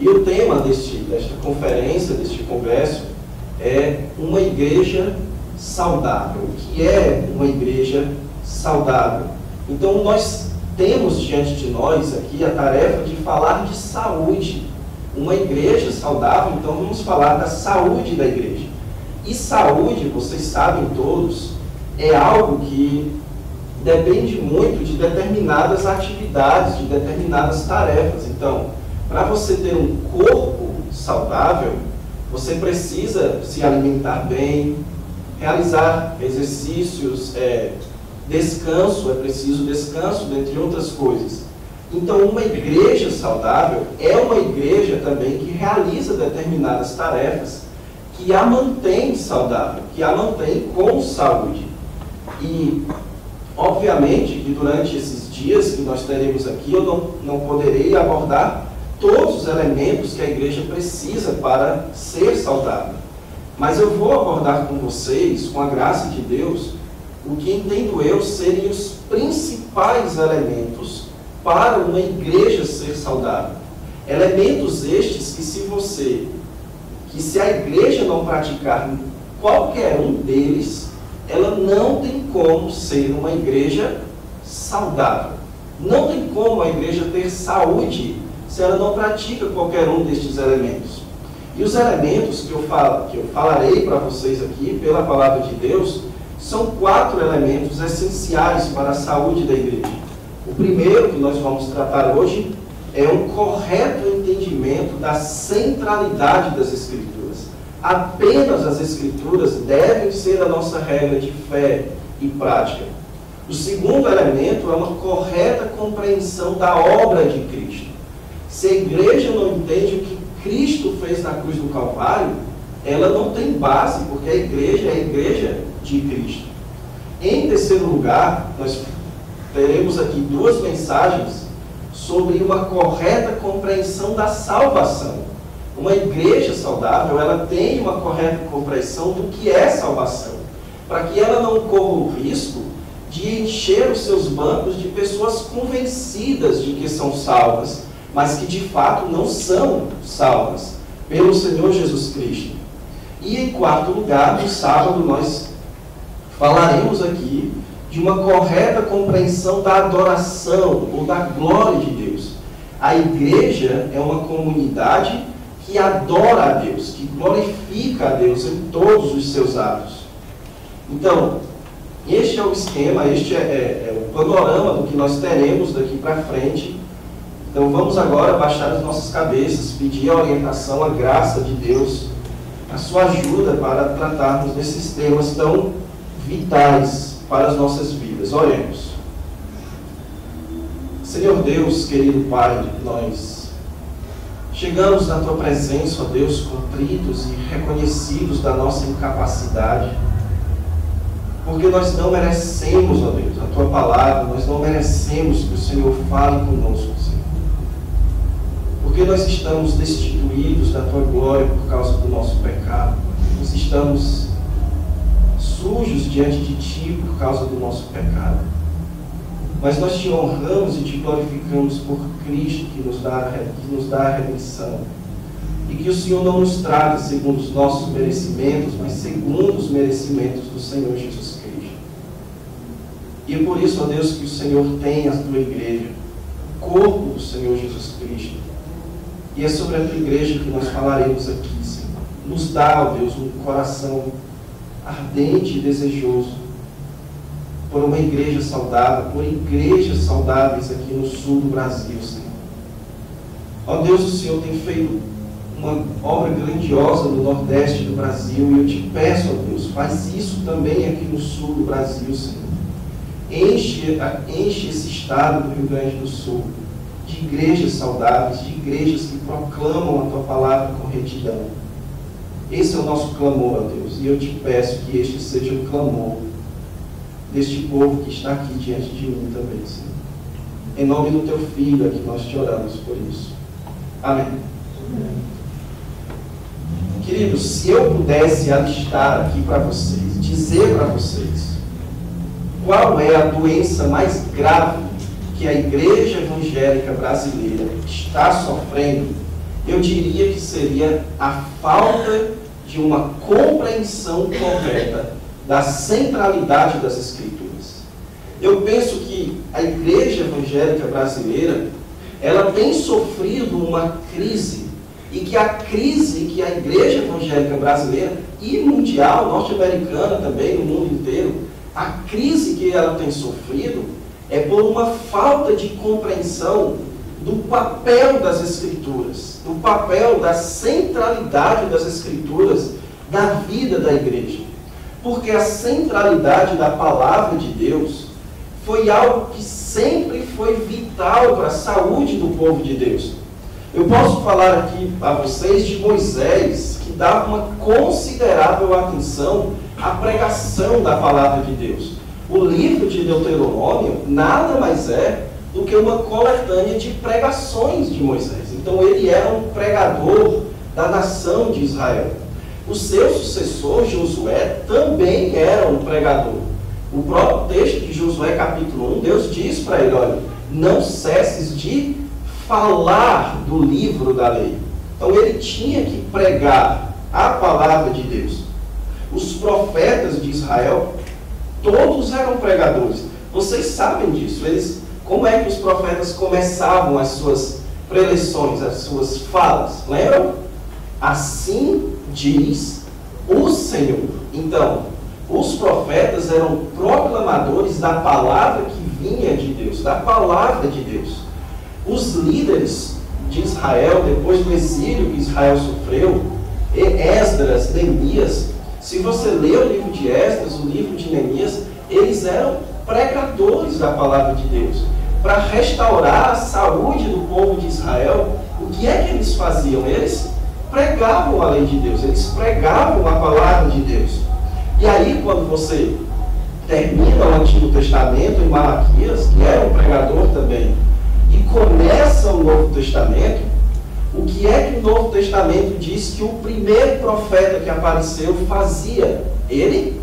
E o tema desta conferência, deste congresso, é uma igreja saudável. O que é uma igreja saudável? Então, nós temos diante de nós aqui a tarefa de falar de saúde. Uma igreja saudável, então vamos falar da saúde da igreja. E saúde, vocês sabem todos, é algo que depende muito de determinadas atividades, de determinadas tarefas. Então, para você ter um corpo saudável, você precisa se alimentar bem, realizar exercícios, descanso, é preciso descanso, dentre outras coisas. Então, uma igreja saudável é uma igreja também que realiza determinadas tarefas que a mantém saudável, que a mantém com saúde. E, obviamente, que durante esses dias que nós teremos aqui, eu não poderei abordar todos os elementos que a igreja precisa para ser saudável. Mas eu vou abordar com vocês, com a graça de Deus, o que entendo eu serem os principais elementos para uma igreja ser saudável. Elementos estes que se a igreja não praticar qualquer um deles, ela não tem como ser uma igreja saudável. Não tem como a igreja ter saúde se ela não pratica qualquer um destes elementos. E os elementos que eu falarei para vocês aqui, pela palavra de Deus, são 4 elementos essenciais para a saúde da igreja. O primeiro que nós vamos tratar hoje é um correto entendimento da centralidade das Escrituras. Apenas as Escrituras devem ser a nossa regra de fé e prática. O segundo elemento é uma correta compreensão da obra de Cristo. Se a igreja não entende o que Cristo fez na cruz do Calvário, ela não tem base, porque a igreja é a igreja de Cristo. Em terceiro lugar, nós teremos aqui 2 mensagens sobre uma correta compreensão da salvação. Uma igreja saudável, ela tem uma correta compreensão do que é salvação, para que ela não corra o risco de encher os seus bancos de pessoas convencidas de que são salvas, mas que de fato não são salvas pelo Senhor Jesus Cristo. E em quarto lugar, no sábado, nós falaremos aqui de uma correta compreensão da adoração ou da glória de Deus. A igreja é uma comunidade que adora a Deus, que glorifica a Deus em todos os seus atos. Então, este é o esquema, este é o panorama do que nós teremos daqui para frente. Então vamos agora baixar as nossas cabeças, pedir a orientação, a graça de Deus, a sua ajuda para tratarmos desses temas tão vitais para as nossas vidas. Oremos. Senhor Deus, querido Pai, nós chegamos na Tua presença, ó Deus, contritos e reconhecidos da nossa incapacidade, porque nós não merecemos, ó Deus, a Tua palavra, nós não merecemos que o Senhor fale conosco, Senhor. Porque nós estamos destituídos da Tua glória por causa do nosso pecado. Nós estamos sujos diante de Ti por causa do nosso pecado. Mas nós Te honramos e Te glorificamos por Cristo que nos dá a redenção. E que o Senhor não nos trata segundo os nossos merecimentos, mas segundo os merecimentos do Senhor Jesus Cristo. E é por isso, ó Deus, que o Senhor tem a Tua igreja, o corpo do Senhor Jesus Cristo. E é sobre a Tua igreja que nós falaremos aqui, Senhor. Nos dá, ó Deus, um coração ardente e desejoso por uma igreja saudável, por igrejas saudáveis aqui no sul do Brasil, Senhor. Ó Deus, o Senhor tem feito uma obra grandiosa no nordeste do Brasil, e eu te peço, ó Deus, faz isso também aqui no sul do Brasil, Senhor. Enche esse estado do Rio Grande do Sul de igrejas saudáveis, de igrejas que proclamam a Tua palavra com retidão. Esse é o nosso clamor, ó Deus, e eu te peço que este seja o clamor deste povo que está aqui diante de mim também, Senhor. Em nome do Teu Filho é que nós te oramos por isso. Amém. Queridos, se eu pudesse alistar aqui para vocês, dizer para vocês qual é a doença mais grave que a igreja evangélica brasileira está sofrendo, eu diria que seria a falta de uma compreensão correta da centralidade das Escrituras. Eu penso que a igreja evangélica brasileira, ela tem sofrido uma crise, e que a crise que a igreja evangélica brasileira e mundial, norte-americana também, no mundo inteiro, a crise que ela tem sofrido é por uma falta de compreensão do papel das Escrituras, do papel da centralidade das Escrituras na vida da igreja. Porque a centralidade da palavra de Deus foi algo que sempre foi vital para a saúde do povo de Deus. Eu posso falar aqui para vocês de Moisés, que dava uma considerável atenção à pregação da palavra de Deus. O livro de Deuteronômio nada mais é do que uma coletânea de pregações de Moisés. Então ele era um pregador da nação de Israel. O seu sucessor, Josué, também era um pregador. O próprio texto de Josué capítulo 1, Deus diz para ele, olha, não cesses de falar do livro da lei. Então ele tinha que pregar a palavra de Deus. Os profetas de Israel, todos eram pregadores. Vocês sabem disso. Como é que os profetas começavam as suas preleções, as suas falas? Lembram? Assim diz o Senhor. Então, os profetas eram proclamadores da palavra que vinha de Deus, da palavra de Deus. Os líderes de Israel, depois do exílio que Israel sofreu, Esdras, Neemias, se você ler o livro de Esdras, o livro de Neemias, eles eram pregadores da palavra de Deus. Para restaurar a saúde do povo de Israel, o que é que eles faziam? Eles pregavam a lei de Deus, eles pregavam a palavra de Deus. E aí, quando você termina o Antigo Testamento, em Malaquias, que era um pregador também, e começa o Novo Testamento, o que é que o Novo Testamento diz que o primeiro profeta que apareceu fazia? Ele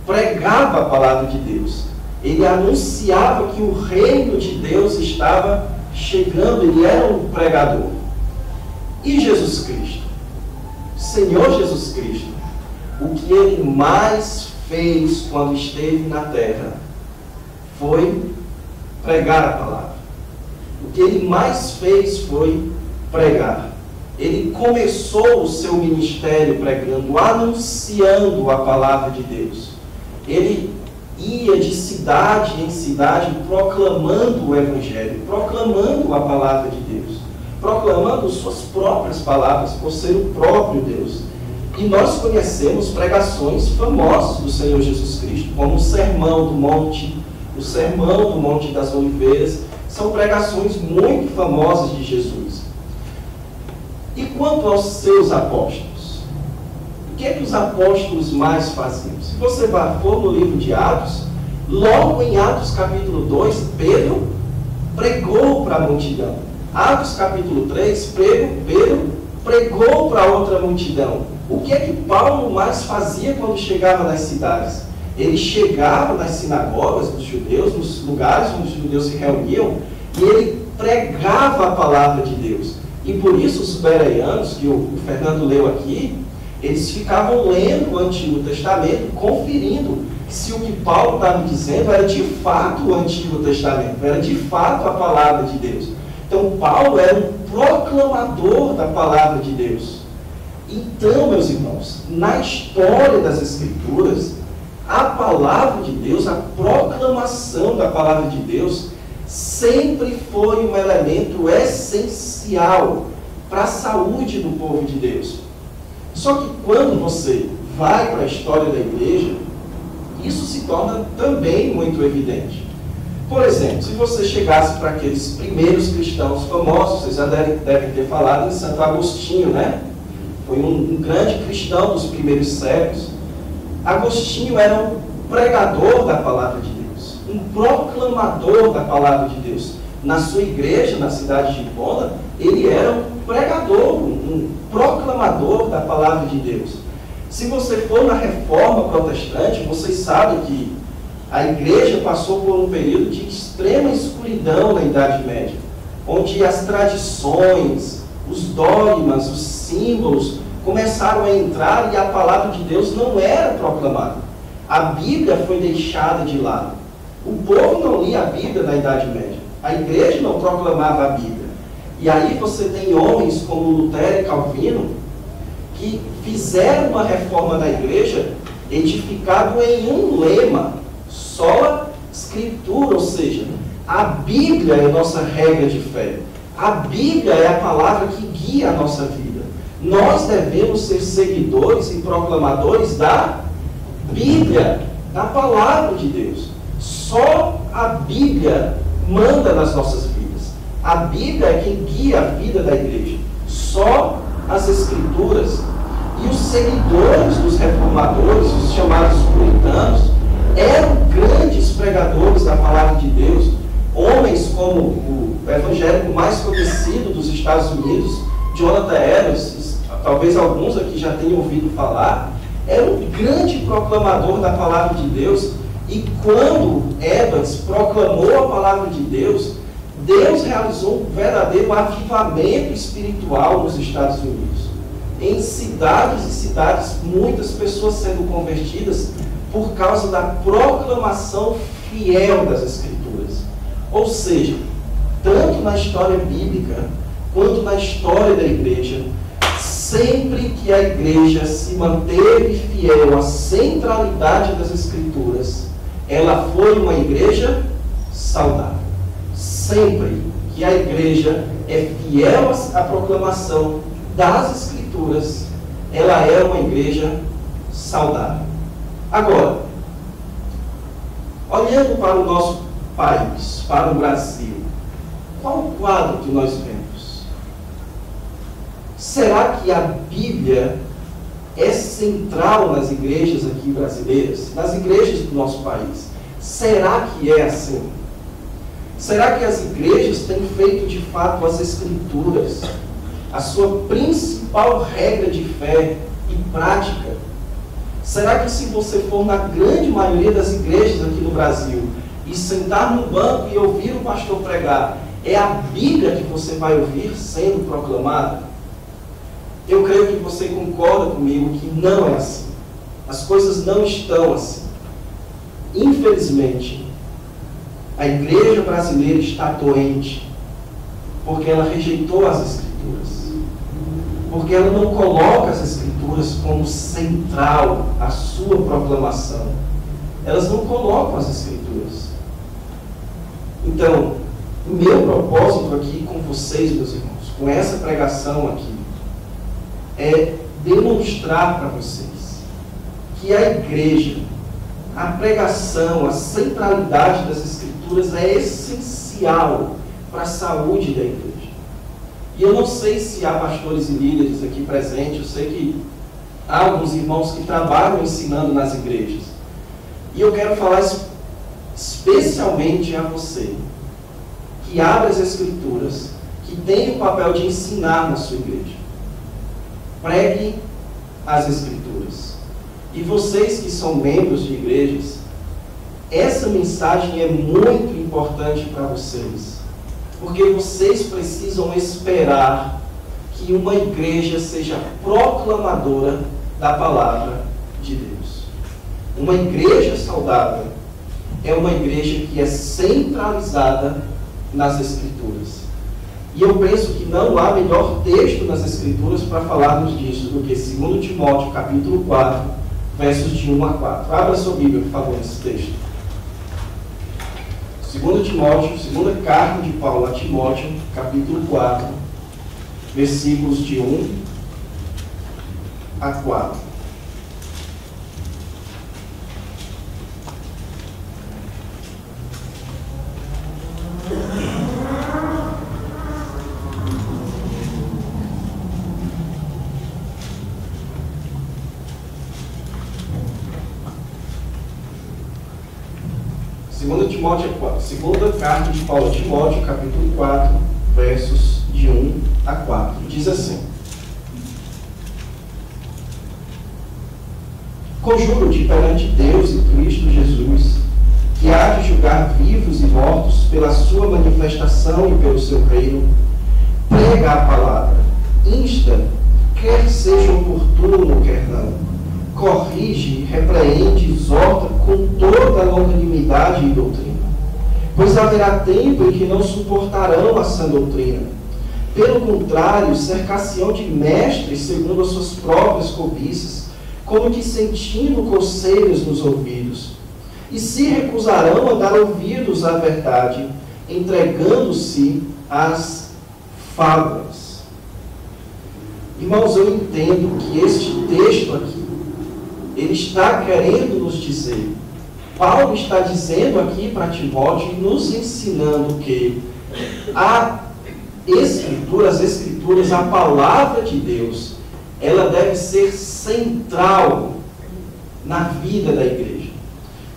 pregava a palavra de Deus. Ele anunciava que o reino de Deus estava chegando, ele era um pregador. E Jesus Cristo? Senhor Jesus Cristo, o que ele mais fez quando esteve na terra foi pregar a palavra. O que ele mais fez foi pregar. Ele começou o seu ministério pregando, anunciando a palavra de Deus. Ele ia de cidade em cidade proclamando o Evangelho, proclamando a palavra de Deus, proclamando suas próprias palavras por ser o próprio Deus. E nós conhecemos pregações famosas do Senhor Jesus Cristo, como o Sermão do Monte, o Sermão do Monte das Oliveiras, são pregações muito famosas de Jesus. E quanto aos seus apóstolos? O que é que os apóstolos mais faziam? Se você for no livro de Atos, logo em Atos capítulo 2, Pedro pregou para a multidão. Atos capítulo 3, Pedro pregou para outra multidão. O que é que Paulo mais fazia quando chegava nas cidades? Ele chegava nas sinagogas dos judeus, nos lugares onde os judeus se reuniam, e ele pregava a palavra de Deus. E por isso os bereanos, que o Fernando leu aqui, eles ficavam lendo o Antigo Testamento, conferindo se o que Paulo estava dizendo era de fato o Antigo Testamento, era de fato a palavra de Deus. Então Paulo era um proclamador da palavra de Deus. Então, meus irmãos, na história das Escrituras, a palavra de Deus, a proclamação da palavra de Deus, sempre foi um elemento essencial para a saúde do povo de Deus. Só que quando você vai para a história da igreja, isso se torna também muito evidente. Por exemplo, se você chegasse para aqueles primeiros cristãos famosos, vocês já devem ter falado em Santo Agostinho, né? Foi um grande cristão dos primeiros séculos. Agostinho era um pregador da palavra de Deus, um proclamador da palavra de Deus. Na sua igreja, na cidade de Hipona, ele era um pregador, um proclamador da palavra de Deus. Se você for na Reforma Protestante, vocês sabem que a igreja passou por um período de extrema escuridão na Idade Média, onde as tradições, os dogmas, os símbolos começaram a entrar e a palavra de Deus não era proclamada. A Bíblia foi deixada de lado. O povo não lia a Bíblia na Idade Média. A igreja não proclamava a Bíblia. E aí você tem homens como Lutero e Calvino que fizeram uma reforma da igreja edificado em um lema, sola escritura, ou seja, a Bíblia é a nossa regra de fé. A Bíblia é a palavra que guia a nossa vida. Nós devemos ser seguidores e proclamadores da Bíblia, da palavra de Deus. Só a Bíblia manda nas nossas vidas. A Bíblia é quem guia a vida da igreja. Só as Escrituras. E os seguidores dos reformadores, os chamados puritanos, eram grandes pregadores da palavra de Deus. Homens como o evangélico mais conhecido dos Estados Unidos, Jonathan Edwards, talvez alguns aqui já tenham ouvido falar, era um grande proclamador da palavra de Deus. E quando Edwards proclamou a palavra de Deus, Deus realizou um verdadeiro avivamento espiritual nos Estados Unidos. Em cidades e cidades, muitas pessoas sendo convertidas por causa da proclamação fiel das Escrituras. Ou seja, tanto na história bíblica quanto na história da igreja, sempre que a igreja se manteve fiel à centralidade das Escrituras, ela foi uma igreja saudável. Sempre que a igreja é fiel à proclamação das Escrituras, ela é uma igreja saudável. Agora, olhando para o nosso país, para o Brasil, qual o quadro que nós vemos? Será que a Bíblia é central nas igrejas aqui brasileiras, nas igrejas do nosso país? Será que é assim? Será que as igrejas têm feito de fato as Escrituras a sua principal regra de fé e prática? Será que se você for na grande maioria das igrejas aqui no Brasil e sentar no banco e ouvir o pastor pregar, é a Bíblia que você vai ouvir sendo proclamada? Eu creio que você concorda comigo que não é assim. As coisas não estão assim. Infelizmente, a igreja brasileira está doente porque ela rejeitou as Escrituras. Porque ela não coloca as Escrituras como central a sua proclamação. Elas não colocam as Escrituras. Então, o meu propósito aqui com vocês, meus irmãos, com essa pregação aqui, é demonstrar para vocês que a igreja, a pregação, a centralidade das Escrituras é essencial para a saúde da igreja. E eu não sei se há pastores e líderes aqui presentes, eu sei que há alguns irmãos que trabalham ensinando nas igrejas. E eu quero falar especialmente a você, que abre as Escrituras, que tem o papel de ensinar na sua igreja. Pregue as Escrituras. E vocês que são membros de igrejas, essa mensagem é muito importante para vocês. Porque vocês precisam esperar que uma igreja seja proclamadora da palavra de Deus. Uma igreja saudável é uma igreja que é centralizada nas Escrituras. E eu penso que não há melhor texto nas Escrituras para falarmos disso do que 2 Timóteo, capítulo 4, versos de 1 a 4. Abra sua Bíblia, por favor, nesse texto. 2 Timóteo, segunda carta de Paulo a Timóteo, capítulo 4, versículos de 1 a 4. Segunda carta de Paulo a Timóteo, capítulo 4, versos de 1 a 4. Diz assim: Conjuro-te perante Deus e Cristo Jesus, que há de julgar vivos e mortos pela sua manifestação e pelo seu reino, prega a palavra, insta, quer seja oportuno, quer não, corrige, repreende, exorta com toda a longanimidade e doutrina. Pois haverá tempo em que não suportarão a sã doutrina. Pelo contrário, cercar-se-ão de mestres segundo as suas próprias cobiças, como que sentindo coceiras nos ouvidos. E se recusarão a dar ouvidos à verdade, entregando-se às fábulas. Irmãos, eu entendo que este texto aqui, ele está querendo nos dizer, Paulo está dizendo aqui para Timóteo, nos ensinando que as Escrituras, a palavra de Deus, ela deve ser central na vida da igreja.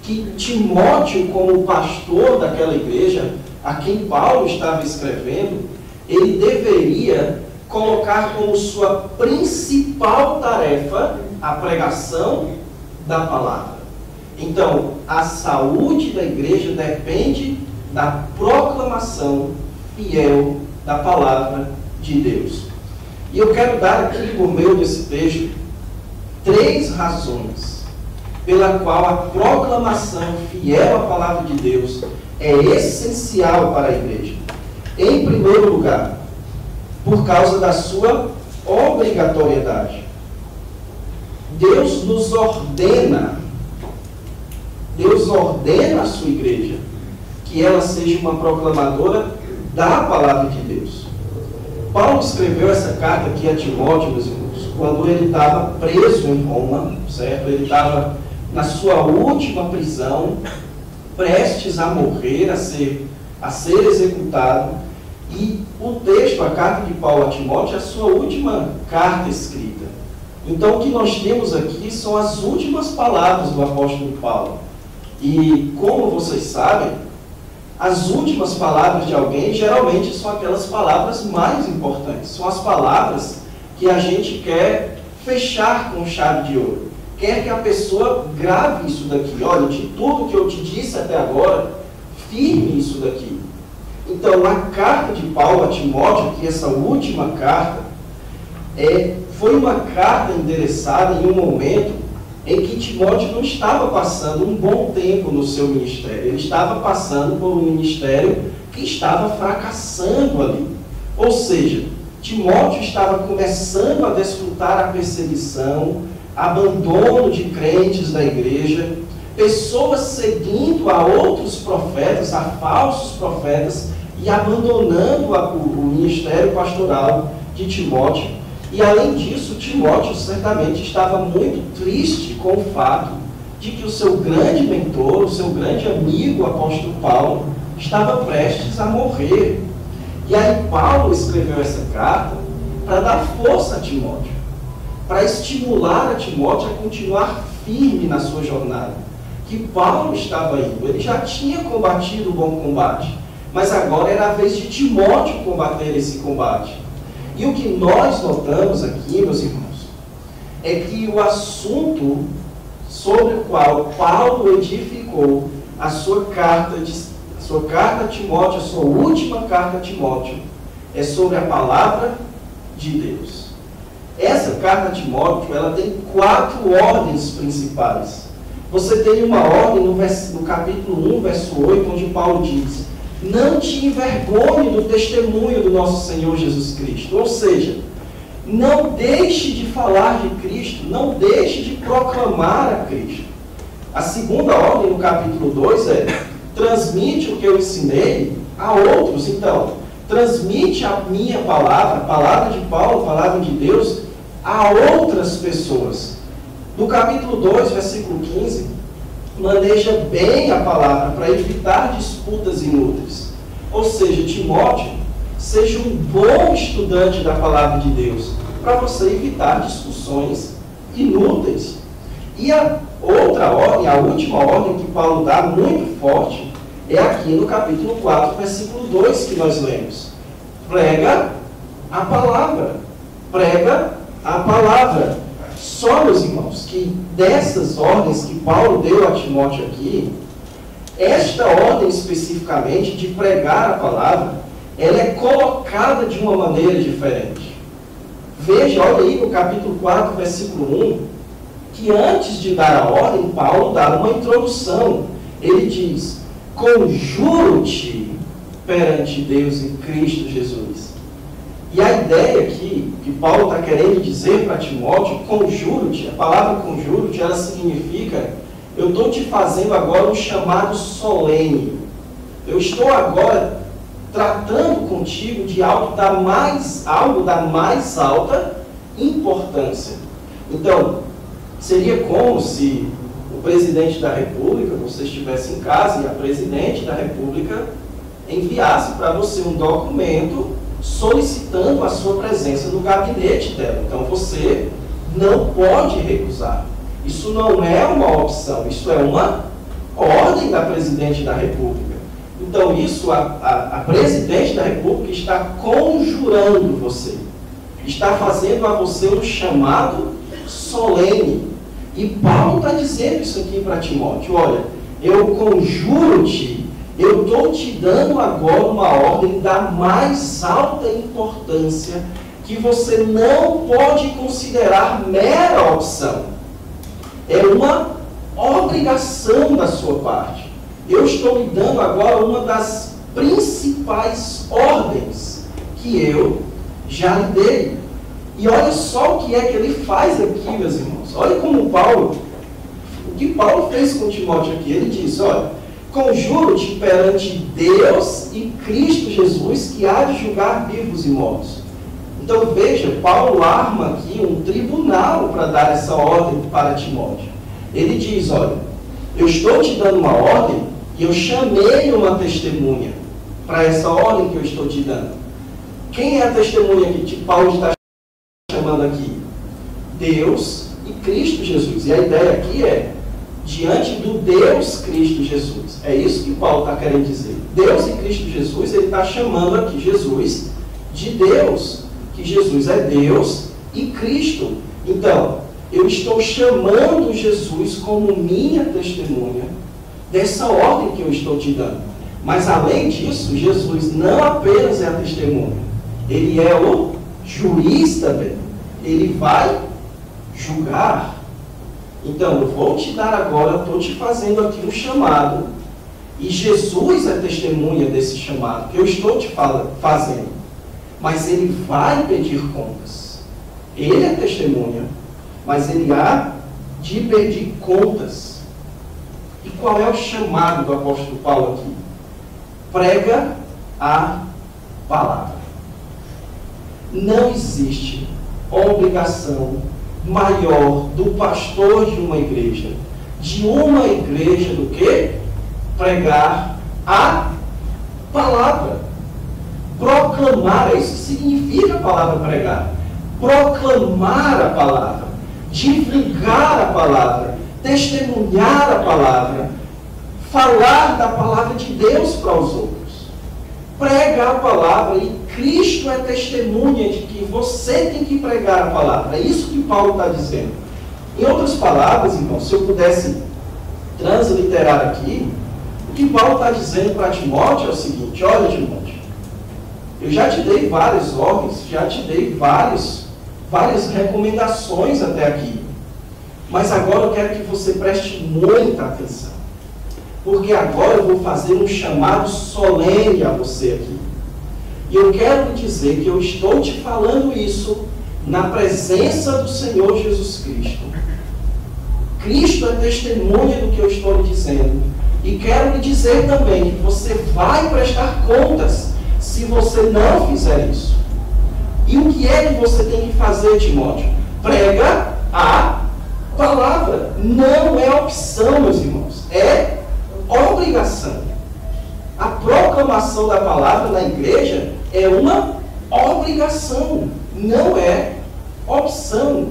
Que Timóteo, como pastor daquela igreja, a quem Paulo estava escrevendo, ele deveria colocar como sua principal tarefa a pregação da palavra. Então, a saúde da igreja depende da proclamação fiel da palavra de Deus. E eu quero dar aqui, por meio desse texto, 3 razões pela qual a proclamação fiel à palavra de Deus é essencial para a igreja. Em primeiro lugar, por causa da sua obrigatoriedade. Deus ordena a sua igreja que ela seja uma proclamadora da palavra de Deus. Paulo escreveu essa carta aqui a Timóteo, meus irmãos, quando ele estava preso em Roma, certo? Ele estava na sua última prisão, prestes a morrer, a ser executado. E o texto, a carta de Paulo a Timóteo, é a sua última carta escrita. Então, o que nós temos aqui são as últimas palavras do apóstolo Paulo. E, como vocês sabem, as últimas palavras de alguém geralmente são aquelas palavras mais importantes. São as palavras que a gente quer fechar com chave de ouro. Quer que a pessoa grave isso daqui. Olha, de tudo que eu te disse até agora, firme isso daqui. Então, a carta de Paulo a Timóteo, que essa última carta, foi uma carta endereçada em um momento em que Timóteo não estava passando um bom tempo no seu ministério. Ele estava passando por um ministério que estava fracassando ali. Ou seja, Timóteo estava começando a desfrutar a perseguição, abandono de crentes da igreja, pessoas seguindo a outros profetas, a falsos profetas, e abandonando o ministério pastoral de Timóteo. E além disso, Timóteo certamente estava muito triste com o fato de que o seu grande mentor, o seu grande amigo, o apóstolo Paulo, estava prestes a morrer. E aí Paulo escreveu essa carta para dar força a Timóteo, para estimular a Timóteo a continuar firme na sua jornada. Que Paulo estava indo, ele já tinha combatido o bom combate, mas agora era a vez de Timóteo combater esse combate. E o que nós notamos aqui, meus irmãos, é que o assunto sobre o qual Paulo edificou a sua carta a Timóteo, a sua última carta a Timóteo, é sobre a palavra de Deus. Essa carta a Timóteo, ela tem 4 ordens principais. Você tem uma ordem no capítulo 1, verso 8, onde Paulo diz: não te envergonhe do testemunho do nosso Senhor Jesus Cristo. Ou seja, não deixe de falar de Cristo, não deixe de proclamar a Cristo. A segunda ordem, no capítulo 2, é: transmite o que eu ensinei a outros. Então, transmite a minha palavra, a palavra de Paulo, a palavra de Deus, a outras pessoas. No capítulo 2, versículo 15, maneja bem a palavra para evitar disputas inúteis. Ou seja, Timóteo, seja um bom estudante da palavra de Deus, para você evitar discussões inúteis. E a outra ordem, a última ordem que Paulo dá, muito forte, é aqui no capítulo 4, versículo 2, que nós lemos. Prega a palavra. Prega a palavra. Só, meus irmãos, que dessas ordens que Paulo deu a Timóteo aqui, esta ordem especificamente de pregar a palavra, ela é colocada de uma maneira diferente. veja, olha aí no capítulo 4, versículo 1, que antes de dar a ordem, Paulo dá uma introdução. Ele diz: conjuro-te perante Deus em Cristo Jesus. E a ideia aqui, que Paulo está querendo dizer para Timóteo, conjuro-te, a palavra conjuro-te, ela significa: eu estou te fazendo agora um chamado solene. Eu estou agora tratando contigo de algo da mais alta importância. Então, seria como se o presidente da República, você estivesse em casa e a presidente da República enviasse para você um documento solicitando a sua presença no gabinete dela. Então, você não pode recusar. Isso não é uma opção, isso é uma ordem da presidente da República. Então, isso, a presidente da República está conjurando você, está fazendo a você um chamado solene. E Paulo está dizendo isso aqui para Timóteo: olha, eu conjuro-te, eu estou te dando agora uma ordem da mais alta importância, que você não pode considerar mera opção. É uma obrigação da sua parte. Eu estou lhe dando agora uma das principais ordens que eu já lhe dei. E olha só o que é que ele faz aqui, meus irmãos. Olha como o que Paulo fez com Timóteo aqui. Ele diz: olha, conjuro-te perante Deus e Cristo Jesus, que há de julgar vivos e mortos. Então veja, Paulo arma aqui um tribunal para dar essa ordem para Timóteo. Ele diz: olha, eu estou te dando uma ordem e eu chamei uma testemunha para essa ordem que eu estou te dando. Quem é a testemunha que Paulo está chamando aqui? Deus e Cristo Jesus. E a ideia aqui é diante do Deus Cristo Jesus. É isso que Paulo está querendo dizer. Deus e Cristo Jesus, ele está chamando aqui Jesus de Deus. Que Jesus é Deus e Cristo. Então, eu estou chamando Jesus como minha testemunha dessa ordem que eu estou te dando. Mas, além disso, Jesus não apenas é a testemunha. Ele é o juiz também. Ele vai julgar. Então, eu vou te dar agora, estou te fazendo aqui um chamado. E Jesus é testemunha desse chamado que eu estou te fazendo. Mas ele vai pedir contas. Ele é testemunha, mas ele há de pedir contas. E qual é o chamado do apóstolo Paulo aqui? Prega a palavra. Não existe obrigação maior do pastor de uma igreja do que pregar a palavra. Proclamar, isso significa a palavra pregar. Proclamar a palavra, divulgar a palavra, testemunhar a palavra, falar da palavra de Deus para os outros. Pregar a palavra, e Cristo é testemunha de que você tem que pregar a palavra. É isso que Paulo está dizendo. Em outras palavras, irmão, se eu pudesse transliterar aqui, o que Paulo está dizendo para Timóteo é o seguinte: olha, Timóteo, eu já te dei várias ordens, já te dei várias recomendações até aqui. Mas agora eu quero que você preste muita atenção. Porque agora eu vou fazer um chamado solene a você aqui. E eu quero lhe dizer que eu estou te falando isso na presença do Senhor Jesus Cristo. Cristo é testemunha do que eu estou lhe dizendo. E quero lhe dizer também que você vai prestar contas se você não fizer isso. E o que é que você tem que fazer, Timóteo? Prega a palavra. Não é opção, meus irmãos. É obrigação. A proclamação da palavra na igreja é uma obrigação, não é opção.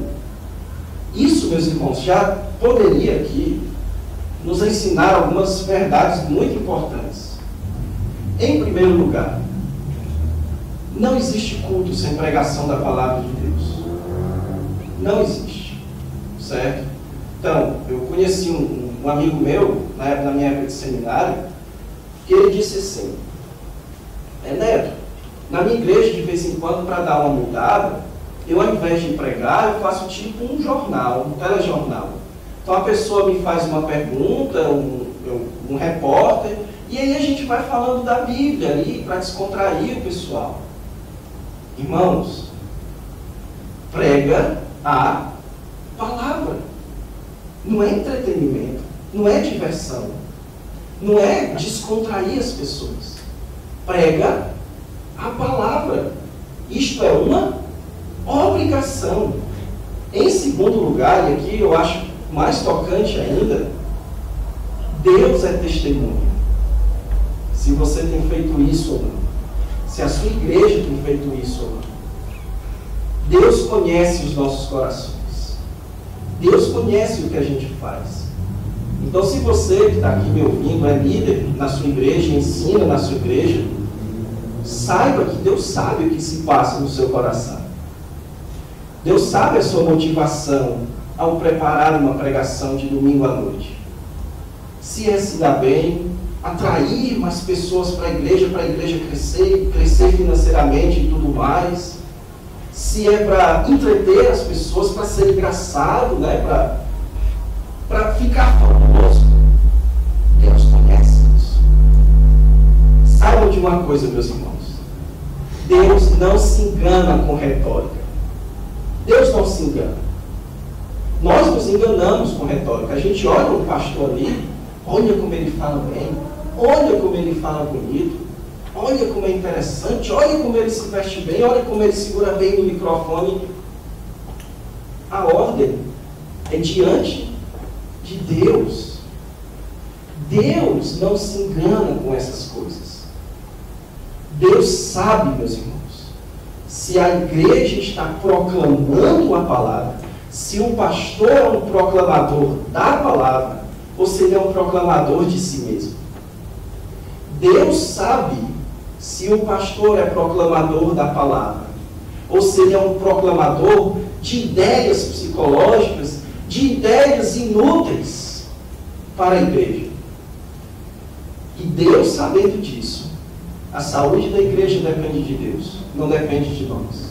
Isso, meus irmãos, já poderia aqui nos ensinar algumas verdades muito importantes. Em primeiro lugar, não existe culto sem pregação da palavra de Deus. Não existe. Certo? Então, eu conheci um amigo meu, na minha época de seminário, que ele disse assim: Neto, na minha igreja, de vez em quando, para dar uma mudada, Eu, ao invés de pregar, eu faço tipo um jornal, um telejornal. Então a pessoa me faz uma pergunta, um repórter, e aí a gente vai falando da Bíblia ali para descontrair o pessoal. Irmãos, prega a palavra. Não é entretenimento, não é diversão, não é descontrair as pessoas. Prega a palavra. Isto é uma obrigação. Em segundo lugar, e aqui eu acho mais tocante ainda, Deus é testemunha. Se você tem feito isso ou não. Se a sua igreja tem feito isso ou não. Deus conhece os nossos corações. Deus conhece o que a gente faz. Então, se você que está aqui me ouvindo é líder na sua igreja, ensina na sua igreja, saiba que Deus sabe o que se passa no seu coração. Deus sabe a sua motivação ao preparar uma pregação de domingo à noite. Se é se dar bem, atrair mais pessoas para a igreja crescer financeiramente e tudo mais. Se é para entreter as pessoas, para ser engraçado, né? para ficar famoso. Deus conhece isso. Saibam de uma coisa, meus irmãos. Deus não se engana com retórica. Deus não se engana. Nós nos enganamos com retórica. A gente olha um pastor ali, olha como ele fala bem, olha como ele fala bonito, olha como é interessante, olha como ele se veste bem, olha como ele segura bem no microfone. A ordem é diante de Deus. Deus não se engana com essas coisas. Deus sabe, meus irmãos, se a igreja está proclamando a palavra, se o pastor é um proclamador da palavra, ou se ele é um proclamador de si mesmo. Deus sabe se o pastor é proclamador da palavra, ou se ele é um proclamador de ideias psicológicas, de ideias inúteis para a igreja. E Deus, sabendo disso, a saúde da igreja depende de Deus, não depende de nós.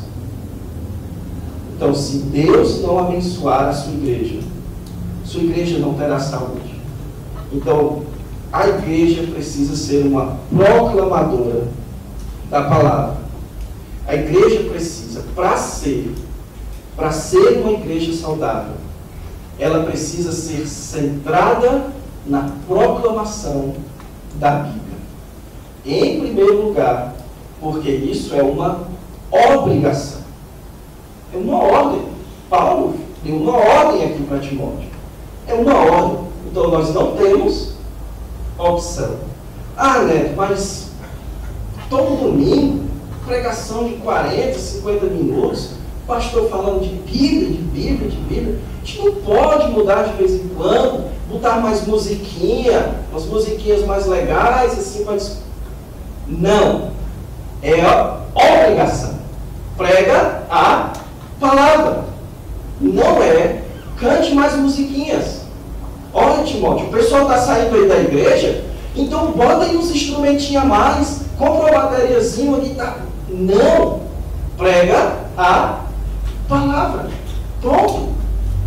Então, se Deus não abençoar a sua igreja não terá saúde. Então, a igreja precisa ser uma proclamadora da palavra. A igreja precisa, para ser uma igreja saudável, ela precisa ser centrada na proclamação da Bíblia. Em primeiro lugar, porque isso é uma obrigação. É uma ordem. Paulo deu uma ordem aqui para Timóteo. É uma ordem. Então nós não temos opção. Ah, Neto, mas todo domingo, pregação de 40, 50 minutos, pastor falando de Bíblia. A gente não pode mudar de vez em quando, botar mais musiquinha, umas musiquinhas mais legais, assim, não. É a obrigação. Prega a palavra. Não é cante mais musiquinhas. Olha, Timóteo, o pessoal está saindo aí da igreja, então bota aí uns instrumentinhos a mais, compra uma bateriazinha ali, tá? Não. Prega a palavra. Pronto.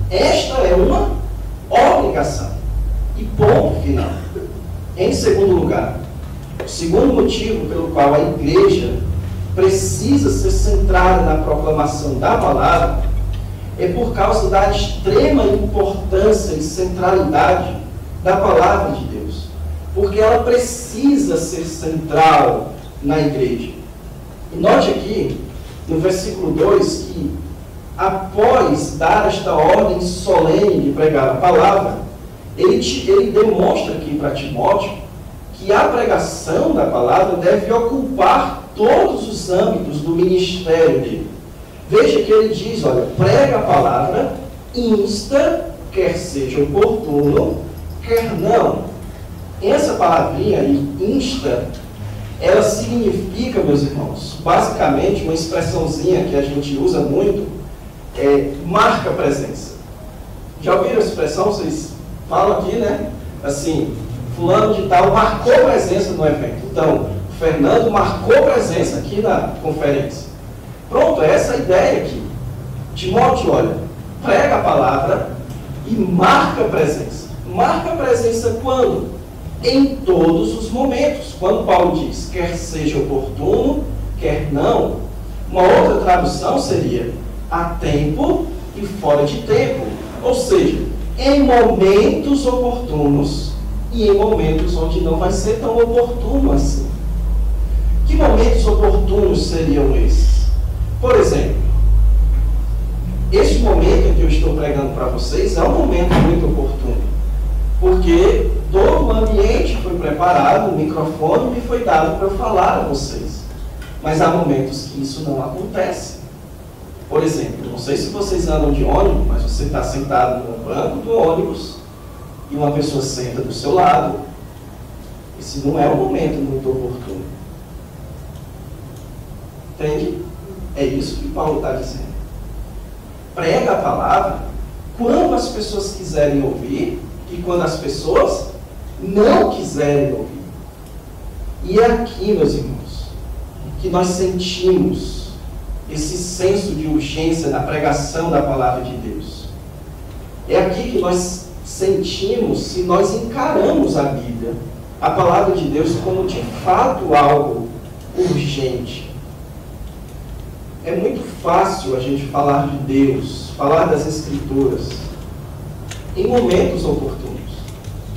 Esta é uma obrigação. E ponto final. Em segundo lugar, o segundo motivo pelo qual a igreja precisa ser centrada na proclamação da palavra é por causa da extrema importância e centralidade da palavra de Deus. Porque ela precisa ser central na igreja. E note aqui, no versículo 2, que após dar esta ordem solene de pregar a palavra, ele demonstra aqui para Timóteo que a pregação da palavra deve ocupar todos os âmbitos do ministério dele. Veja que ele diz, olha, prega a palavra, insta, quer seja oportuno, quer não. Essa palavrinha aí, insta, ela significa, meus irmãos, basicamente uma expressãozinha que a gente usa muito, marca presença. Já ouviram a expressão? Vocês falam aqui, né? Assim, fulano de tal marcou presença no evento. Então, o Fernando marcou presença aqui na conferência. Pronto, é essa a ideia aqui. Timóteo, olha, prega a palavra e marca a presença. Marca a presença quando? Em todos os momentos. Quando Paulo diz, quer seja oportuno, quer não. Uma outra tradução seria, a tempo e fora de tempo. Ou seja, em momentos oportunos e em momentos onde não vai ser tão oportuno assim. Que momentos oportunos seriam esses? Por exemplo, este momento em que eu estou pregando para vocês é um momento muito oportuno, porque todo o ambiente foi preparado, o microfone me foi dado para eu falar a vocês. Mas há momentos que isso não acontece. Por exemplo, não sei se vocês andam de ônibus, mas você está sentado no banco do ônibus e uma pessoa senta do seu lado. Esse não é um momento muito oportuno. Entende? É isso que Paulo está dizendo. Prega a palavra quando as pessoas quiserem ouvir e quando as pessoas não quiserem ouvir. E é aqui, meus irmãos, que nós sentimos esse senso de urgência na pregação da palavra de Deus. É aqui que nós sentimos se nós encaramos a Bíblia, a palavra de Deus, como de fato algo urgente. É muito fácil a gente falar de Deus, falar das Escrituras, em momentos oportunos.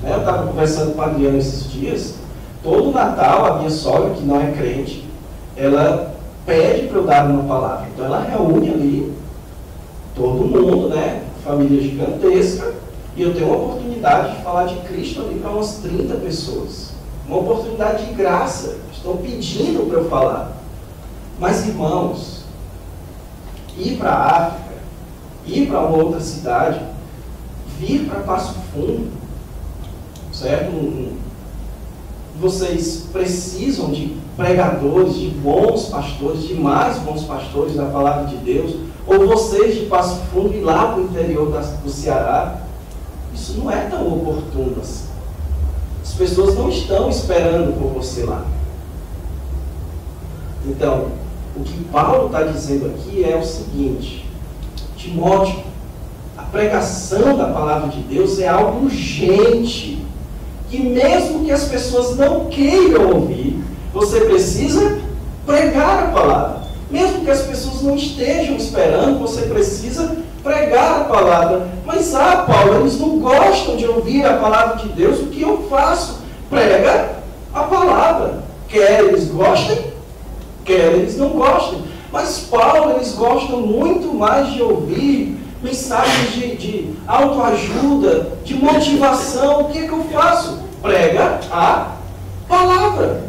Eu estava conversando com a Adriana esses dias. Todo Natal, a minha sogra, que não é crente, ela pede para eu dar uma palavra. Então ela reúne ali todo mundo, família gigantesca, e eu tenho uma oportunidade de falar de Cristo ali para umas 30 pessoas. Uma oportunidade de graça. Estão pedindo para eu falar. Mas, irmãos, ir para a África, ir para uma outra cidade, vir para Passo Fundo, certo? Vocês precisam de pregadores, de bons pastores, de mais bons pastores da palavra de Deus, ou vocês de Passo Fundo ir lá para o interior do Ceará. Isso não é tão oportuno assim. As pessoas não estão esperando por você lá. Então, o que Paulo está dizendo aqui é o seguinte: Timóteo, a pregação da palavra de Deus é algo urgente, que mesmo que as pessoas não queiram ouvir, você precisa pregar a palavra. Mesmo que as pessoas não estejam esperando, você precisa pregar a palavra. Mas, Paulo, eles não gostam de ouvir a palavra de Deus. O que eu faço? Prega a palavra. Quer eles gostem, quer eles não gostem. Mas, Paulo, eles gostam muito mais de ouvir mensagens de autoajuda, de motivação. O que é que eu faço? Prega a palavra.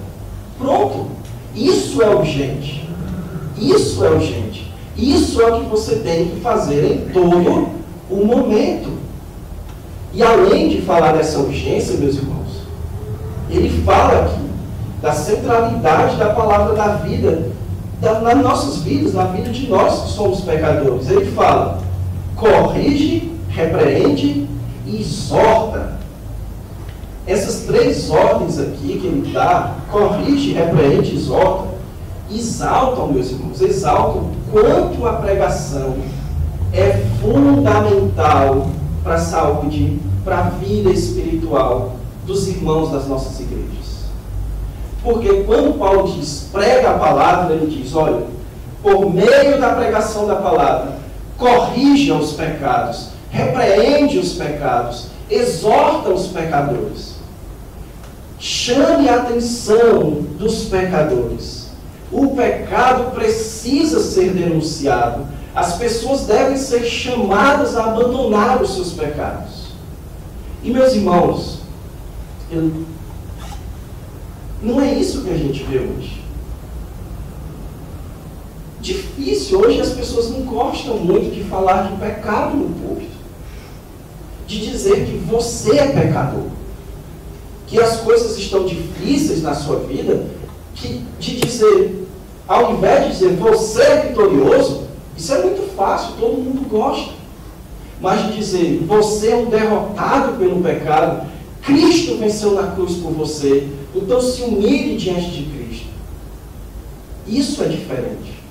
Pronto. Isso é urgente. Isso é urgente. Isso é o que você tem que fazer em todo o momento. E além de falar dessa urgência, meus irmãos, ele fala aqui da centralidade da palavra da vida, nas nossas vidas, na vida de nós que somos pecadores. Ele fala, corrige, repreende e exorta. Essas três ordens aqui que ele dá, corrige, repreende e exorta, exaltam, meus irmãos, exaltam quanto a pregação é fundamental para a saúde, para a vida espiritual dos irmãos das nossas igrejas. Porque quando Paulo diz, prega a palavra, ele diz, olha, por meio da pregação da palavra, corrija os pecados, repreende os pecados, exorta os pecadores. Chame a atenção dos pecadores. O pecado precisa ser denunciado. As pessoas devem ser chamadas a abandonar os seus pecados. E, meus irmãos, não é isso que a gente vê hoje. Difícil, hoje as pessoas não gostam muito de falar de pecado no púlpito. De dizer que você é pecador. Que as coisas estão difíceis na sua vida, de dizer, ao invés de dizer você é vitorioso, isso é muito fácil, todo mundo gosta. Mas de dizer, você é um derrotado pelo pecado, Cristo venceu na cruz por você, então se humilhe diante de Cristo. Isso é diferente.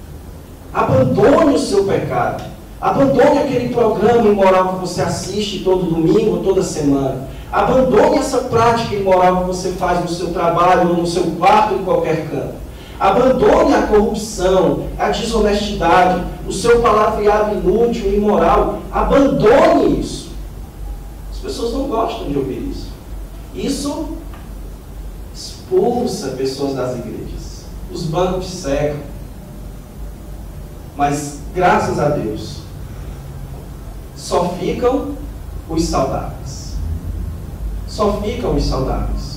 Abandone o seu pecado, Abandone aquele programa imoral que você assiste todo domingo ou toda semana. Abandone essa prática imoral que você faz no seu trabalho ou no seu quarto ou em qualquer canto. Abandone a corrupção, a desonestidade, o seu palavreado inútil e imoral. Abandone isso. As pessoas não gostam de ouvir isso. Isso expulsa pessoas das igrejas. Os bancos secam. Mas, graças a Deus, só ficam os saudáveis. Só ficam os saudáveis.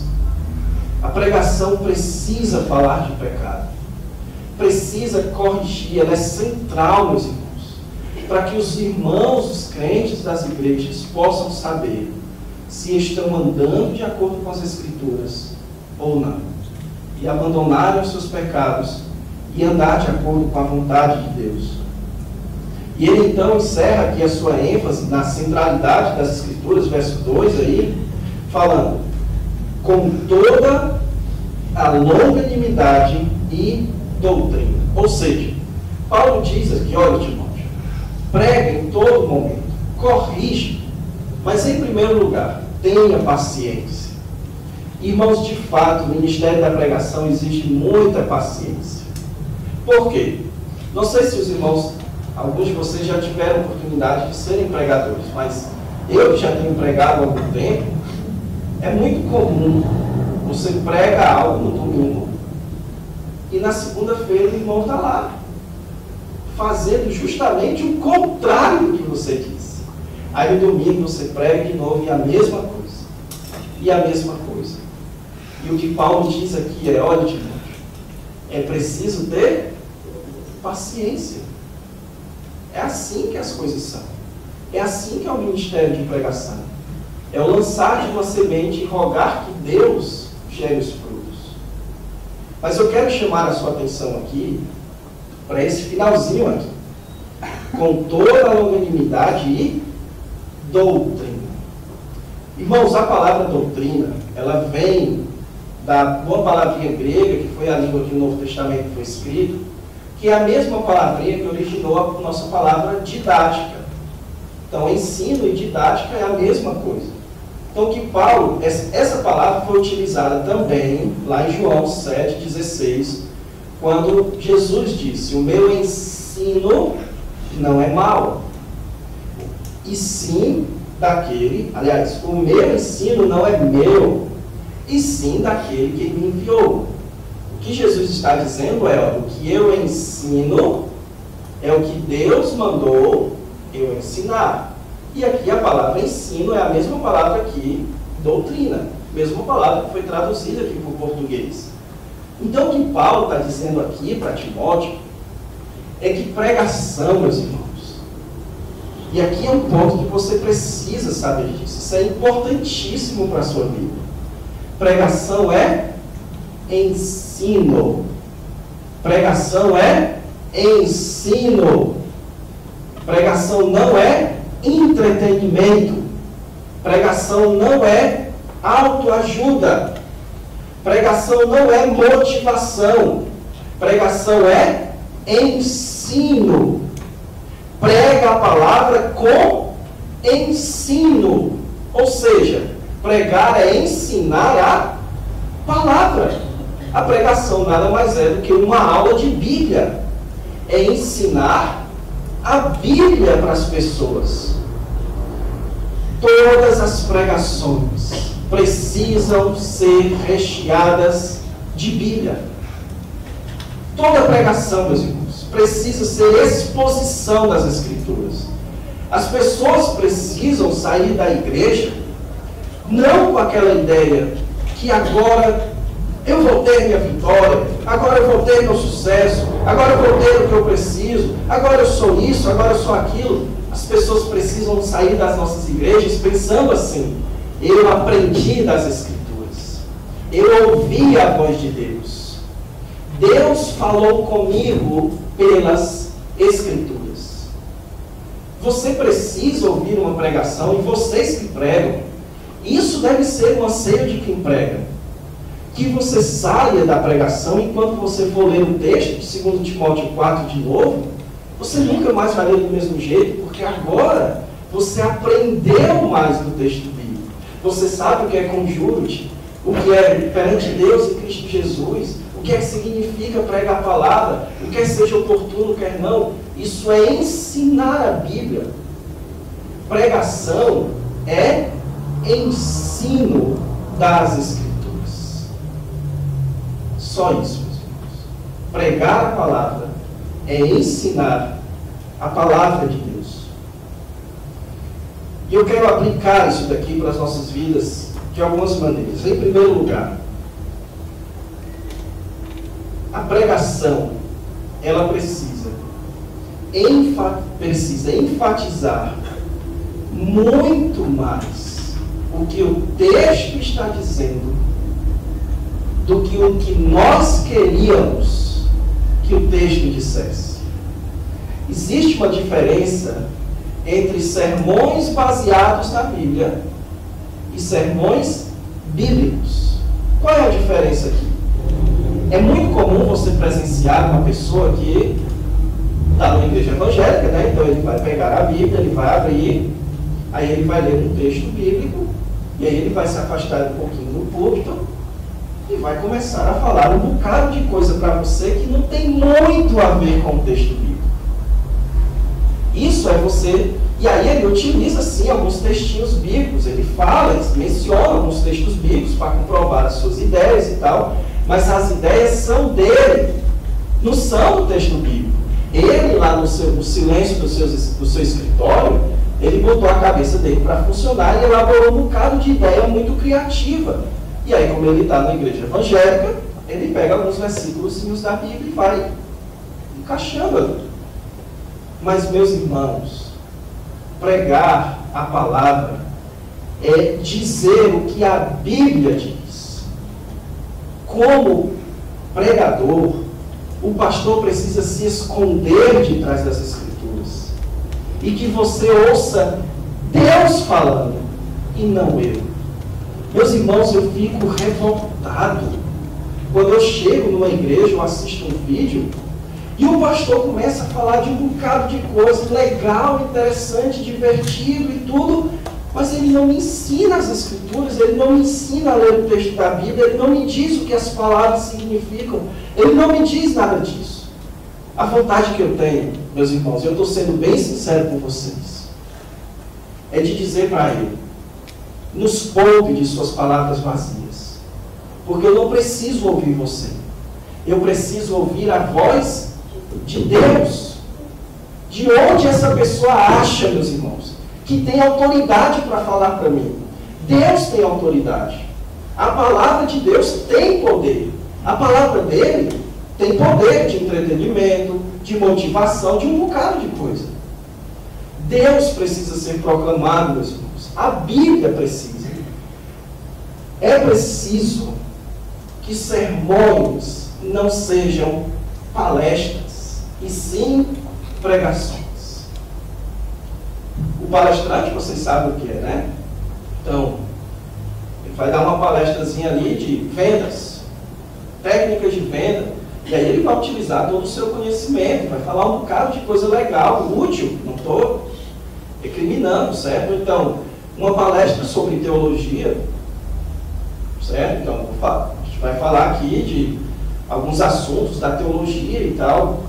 A pregação precisa falar de pecado. Precisa corrigir. Ela é central, meus irmãos. Para que os irmãos, os crentes das igrejas, possam saber se estão andando de acordo com as Escrituras ou não. E abandonarem os seus pecados e andar de acordo com a vontade de Deus. E ele então encerra aqui a sua ênfase na centralidade das Escrituras, verso 2 aí, falando: com toda a longanimidade e doutrina. Ou seja, Paulo diz aqui, olha, Timóteo, prega em todo momento, corrige, mas em primeiro lugar, tenha paciência. Irmãos, de fato, o ministério da pregação exige muita paciência. Por quê? Não sei se os irmãos, alguns de vocês já tiveram oportunidade de serem pregadores, mas eu que já tenho pregado há algum tempo, é muito comum você prega algo no domingo e na segunda-feira o irmão está lá, fazendo justamente o contrário do que você disse. Aí no domingo você prega de novo e a mesma coisa. E a mesma coisa. E o que Paulo diz aqui é, olha, Timóteo, é preciso ter paciência. É assim que as coisas são. É assim que é o ministério de pregação. É o lançar de uma semente e rogar que Deus gere os frutos. Mas eu quero chamar a sua atenção aqui para esse finalzinho aqui. Com toda a longanimidade e doutrina. Irmãos, a palavra doutrina, ela vem da uma palavrinha grega, que foi a língua que no Novo Testamento foi escrito, que é a mesma palavrinha que originou a nossa palavra didática. Então, ensino e didática é a mesma coisa. Então, que Paulo, essa palavra foi utilizada também lá em João 7,16, quando Jesus disse: o meu ensino não é mau, e sim daquele, aliás, o meu ensino não é meu, e sim daquele que me enviou. O que Jesus está dizendo é, o que eu ensino é o que Deus mandou eu ensinar. E aqui a palavra ensino é a mesma palavra aqui, doutrina. Mesma palavra que foi traduzida aqui para o português. Então o que Paulo está dizendo aqui para Timóteo é que pregação, meus irmãos, e aqui é um ponto que você precisa saber disso. Isso é importantíssimo para a sua vida. Pregação é ensino. Pregação é ensino. Pregação não é entretenimento. Pregação não é autoajuda. Pregação não é motivação. Pregação é ensino. Prega a palavra com ensino. Ou seja, pregar é ensinar a palavra. A pregação nada mais é do que uma aula de Bíblia. É ensinar a Bíblia para as pessoas. Todas as pregações precisam ser recheadas de Bíblia. Toda pregação, meus irmãos, precisa ser exposição das Escrituras. As pessoas precisam sair da igreja não com aquela ideia que agora eu vou ter minha vitória, agora eu vou ter meu sucesso, agora eu vou ter o que eu preciso, agora eu sou isso, agora eu sou aquilo. As pessoas precisam sair das nossas igrejas pensando assim: eu aprendi das Escrituras, eu ouvi a voz de Deus, Deus falou comigo pelas Escrituras. Você precisa ouvir uma pregação, e vocês que pregam, isso deve ser um anseio de quem prega. Que você saia da pregação, enquanto você for ler o texto de 2 Timóteo 4 de novo, Você nunca mais vai ler do mesmo jeito, porque agora você aprendeu mais do texto bíblico. Você sabe o que é conjúrite, o que é perante Deus em Cristo Jesus, o que é que significa pregar a palavra, o que é seja oportuno, quer não. Isso é ensinar a Bíblia. Pregação é ensino das Escrituras. Só isso, meus irmãos. Pregar a palavra é ensinar a palavra de Deus. E eu quero aplicar isso daqui para as nossas vidas de algumas maneiras. Em primeiro lugar, a pregação, ela precisa enfatizar muito mais o que o texto está dizendo do que o que nós queríamos que o texto dissesse. Existe uma diferença entre sermões baseados na Bíblia e sermões bíblicos. Qual é a diferença aqui? É muito comum você presenciar uma pessoa que está numa igreja evangélica, né? Então ele vai pegar a Bíblia, ele vai abrir, aí ele vai ler um texto bíblico, e aí ele vai se afastar um pouquinho do púlpito e vai começar a falar um bocado de coisa para você que não tem muito a ver com o texto bíblico. Isso é você... E aí ele utiliza, sim, alguns textinhos bíblicos. Ele fala, ele menciona alguns textos bíblicos para comprovar as suas ideias e tal, mas as ideias são dele, não são do texto bíblico. Ele, lá no silêncio do seu escritório, ele botou a cabeça dele para funcionar e elaborou um bocado de ideia muito criativa. E aí, como ele está na igreja evangélica, ele pega alguns versículos da Bíblia e vai encaixando. Mas, meus irmãos, pregar a palavra é dizer o que a Bíblia diz. Como pregador, o pastor precisa se esconder de trás das Escrituras e que você ouça Deus falando e não eu. Meus irmãos, eu fico revoltado quando eu chego numa igreja ou assisto um vídeo e o pastor começa a falar de um bocado de coisa legal, interessante, divertido e tudo, mas ele não me ensina as Escrituras, ele não me ensina a ler o texto da Bíblia, ele não me diz o que as palavras significam, ele não me diz nada disso. A vontade que eu tenho, meus irmãos, eu estou sendo bem sincero com vocês, é de dizer para ele: nos poupe de suas palavras vazias, porque eu não preciso ouvir você, eu preciso ouvir a voz de Deus. De onde essa pessoa acha, meus irmãos, que tem autoridade para falar para mim? Deus tem autoridade. A palavra de Deus tem poder. A palavra dele tem poder de entretenimento, de motivação, de um bocado de coisa. Deus precisa ser proclamado, meus irmãos. A Bíblia precisa. É preciso que sermões não sejam palestras, e sim pregações. O palestrante, vocês sabem o que é, né? Então, ele vai dar uma palestrazinha ali de vendas, técnicas de venda, e aí ele vai utilizar todo o seu conhecimento, vai falar um bocado de coisa legal, útil, não estou recriminando, certo? Então, uma palestra sobre teologia, certo? Então, a gente vai falar aqui de alguns assuntos da teologia e tal,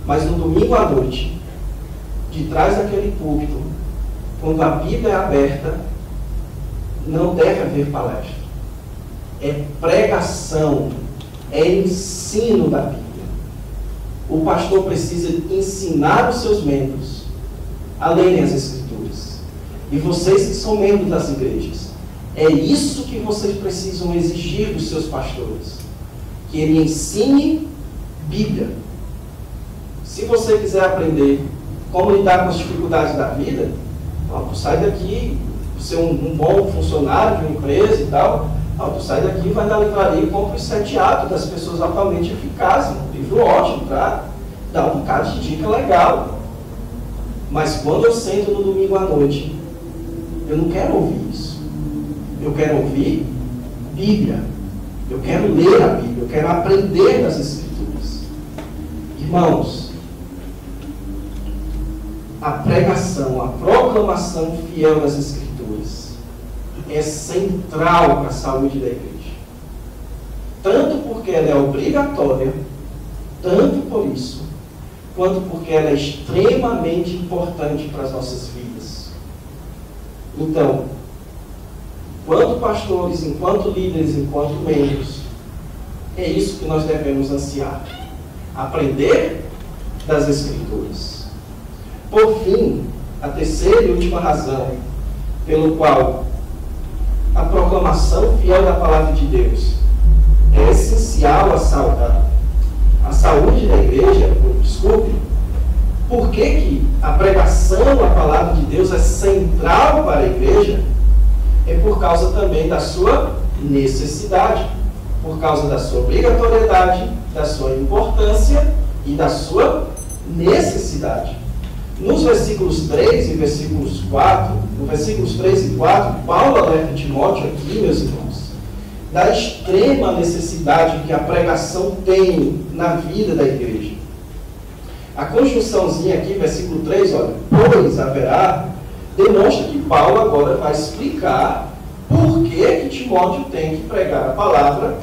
mas no domingo à noite, de trás daquele púlpito, quando a Bíblia é aberta, não deve haver palestra. É pregação, é ensino da Bíblia. O pastor precisa ensinar os seus membros a lerem as Escrituras. E vocês que são membros das igrejas, é isso que vocês precisam exigir dos seus pastores. Que ele ensine Bíblia. Se você quiser aprender como lidar com as dificuldades da vida, tu sai daqui, ser um bom funcionário de uma empresa e tal, tu sai daqui, vai na livraria e compra os 7 hábitos das pessoas altamente eficazes, um livro ótimo para dar um bocado de dica legal. Mas quando eu sento no domingo à noite, eu não quero ouvir isso. Eu quero ouvir Bíblia. Eu quero ler a Bíblia, eu quero aprender das Escrituras. Irmãos, a pregação, a proclamação fiel das Escrituras é central para a saúde da igreja. Tanto porque ela é obrigatória, tanto por isso, quanto porque ela é extremamente importante para as nossas vidas. Então, enquanto pastores, enquanto líderes, enquanto membros, é isso que nós devemos ansiar. Aprender das Escrituras. Por fim, a terceira e última razão pelo qual a proclamação fiel da palavra de Deus é essencial à saúde da igreja, por que a pregação da palavra de Deus é central para a igreja? É por causa também da sua necessidade, por causa da sua obrigatoriedade, da sua importância e da sua necessidade. Nos versículos 3 e versículos 4, no versículos 3 e 4, Paulo alerta Timóteo aqui, meus irmãos, da extrema necessidade que a pregação tem na vida da igreja. A conjunçãozinha aqui, versículo 3, olha, pois haverá, demonstra que Paulo agora vai explicar por que Timóteo tem que pregar a palavra,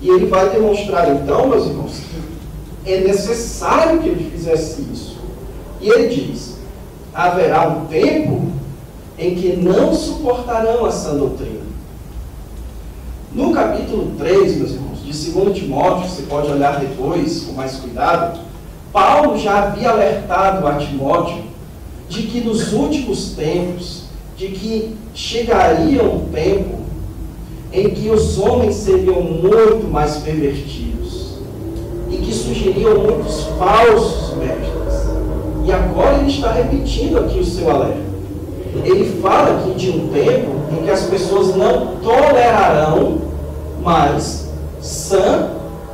e ele vai demonstrar então, meus irmãos, que é necessário que ele fizesse isso. E ele diz, haverá um tempo em que não suportarão a sã doutrina. No capítulo 3, meus irmãos, de 2 Timóteo, você pode olhar depois com mais cuidado, Paulo já havia alertado a Timóteo de que nos últimos tempos, de que chegaria um tempo em que os homens seriam muito mais pervertidos e que surgiriam muitos falsos mestres. E agora ele está repetindo aqui o seu alerta. Ele fala aqui de um tempo em que as pessoas não tolerarão mais sã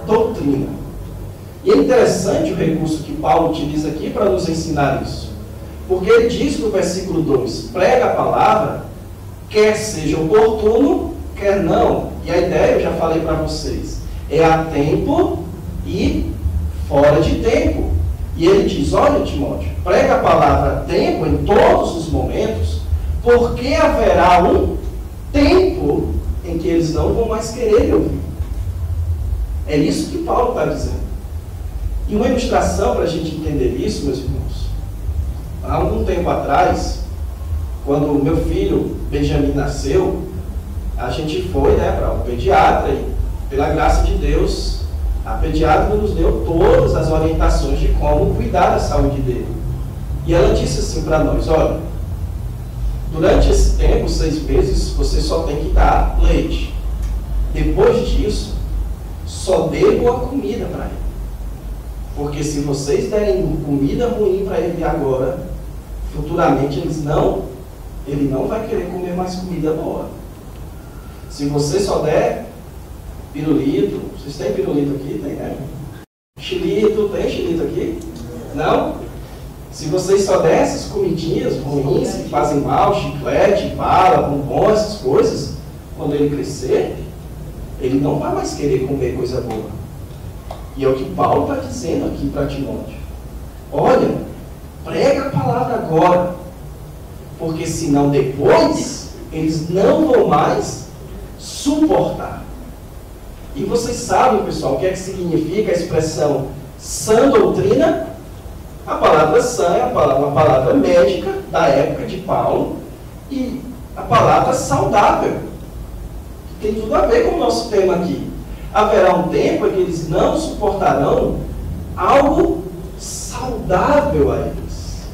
doutrina. E é interessante o recurso que Paulo utiliza aqui para nos ensinar isso. Porque ele diz no versículo 2, prega a palavra, quer seja oportuno, quer não. E a ideia, eu já falei para vocês, é a tempo e fora de tempo. E ele diz, olha Timóteo, prega a palavra a tempo, em todos os momentos, porque haverá um tempo em que eles não vão mais querer ouvir. É isso que Paulo está dizendo. E uma ilustração para a gente entender isso, meus irmãos, há algum tempo atrás, quando o meu filho Benjamin nasceu, a gente foi para o pediatra e, pela graça de Deus, a pediatra nos deu todas as orientações de como cuidar da saúde dele. E ela disse assim para nós, olha, durante esse tempo, 6 meses, você só tem que dar leite. Depois disso, só dê boa comida para ele. Porque se vocês derem comida ruim para ele agora, futuramente ele não vai querer comer mais comida boa. Se você só der pirulito, vocês têm pirulito aqui? Tem, né? Xilito, tem xilito aqui? Não? Se vocês só der essas comidinhas ruins que fazem mal, chiclete, bala, bombom, essas coisas, quando ele crescer, ele não vai mais querer comer coisa boa. E é o que Paulo está dizendo aqui para Timóteo. Olha, prega a palavra agora, porque senão depois eles não vão mais suportar. E vocês sabem, pessoal, o que é que significa a expressão sã doutrina? A palavra sã é uma palavra médica da época de Paulo e a palavra saudável. Tem tudo a ver com o nosso tema aqui. Haverá um tempo em que eles não suportarão algo saudável a eles.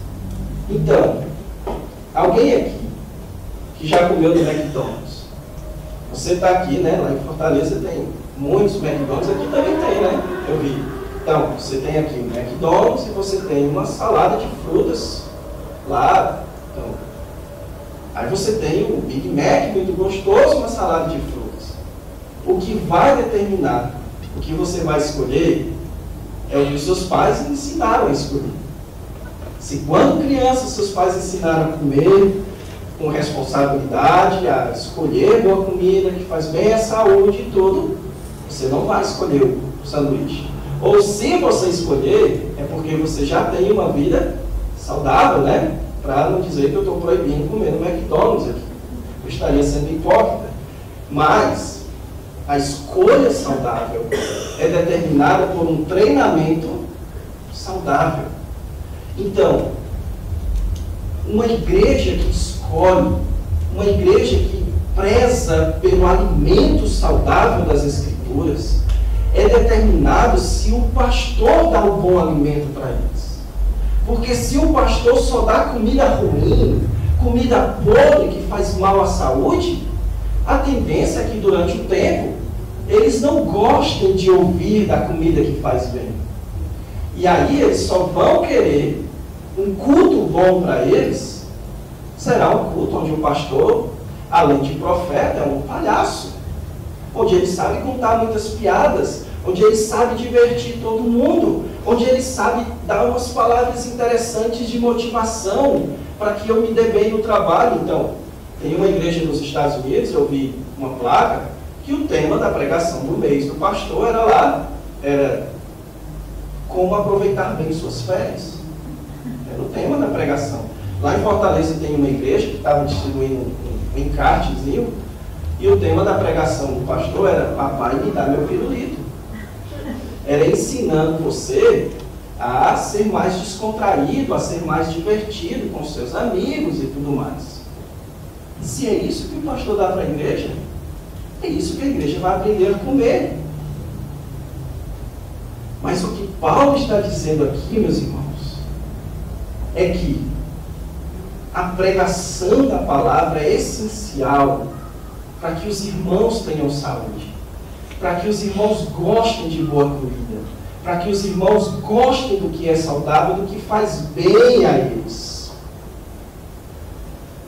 Então, alguém aqui que já comeu no McDonald's, você está aqui, né? Lá em Fortaleza tem muitos McDonald's, aqui também tem, né? Eu vi. Então, você tem aqui um McDonald's e você tem uma salada de frutas lá. Então, aí você tem o Big Mac, muito gostoso, uma salada de frutas. O que vai determinar o que você vai escolher é o que os seus pais ensinaram a escolher. Se quando criança seus pais ensinaram a comer com responsabilidade, a escolher boa comida que faz bem à saúde e tudo, você não vai escolher o sanduíche. Ou se você escolher, é porque você já tem uma vida saudável, né? Para não dizer que eu estou proibindo comer no McDonald's aqui. Eu estaria sendo hipócrita. Mas a escolha saudável é determinada por um treinamento saudável. Então, uma igreja que escolhe, uma igreja que preza pelo alimento saudável das Escrituras, é determinado se o pastor dá o bom alimento para eles. Porque se o pastor só dá comida ruim, comida podre que faz mal à saúde, a tendência é que durante o tempo eles não gostem de ouvir da comida que faz bem. E aí eles só vão querer um culto bom para eles, será um culto onde o pastor, além de profeta, é um palhaço, onde ele sabe contar muitas piadas, onde ele sabe divertir todo mundo, onde ele sabe dar umas palavras interessantes de motivação para que eu me dê bem no trabalho. Então, tem uma igreja nos Estados Unidos, eu vi uma placa, que o tema da pregação do mês do pastor era como aproveitar bem suas férias. Era o tema da pregação. Lá em Fortaleza tem uma igreja que estava distribuindo um encartezinho, e o tema da pregação do pastor era: papai, me dá meu pirulito. Era ensinando você a ser mais descontraído, a ser mais divertido com seus amigos e tudo mais. Se é isso que o pastor dá para a igreja, é isso que a igreja vai aprender a comer. Mas o que Paulo está dizendo aqui, meus irmãos, é que a pregação da palavra é essencial para que os irmãos tenham saúde, para que os irmãos gostem de boa comida, para que os irmãos gostem do que é saudável, do que faz bem a eles.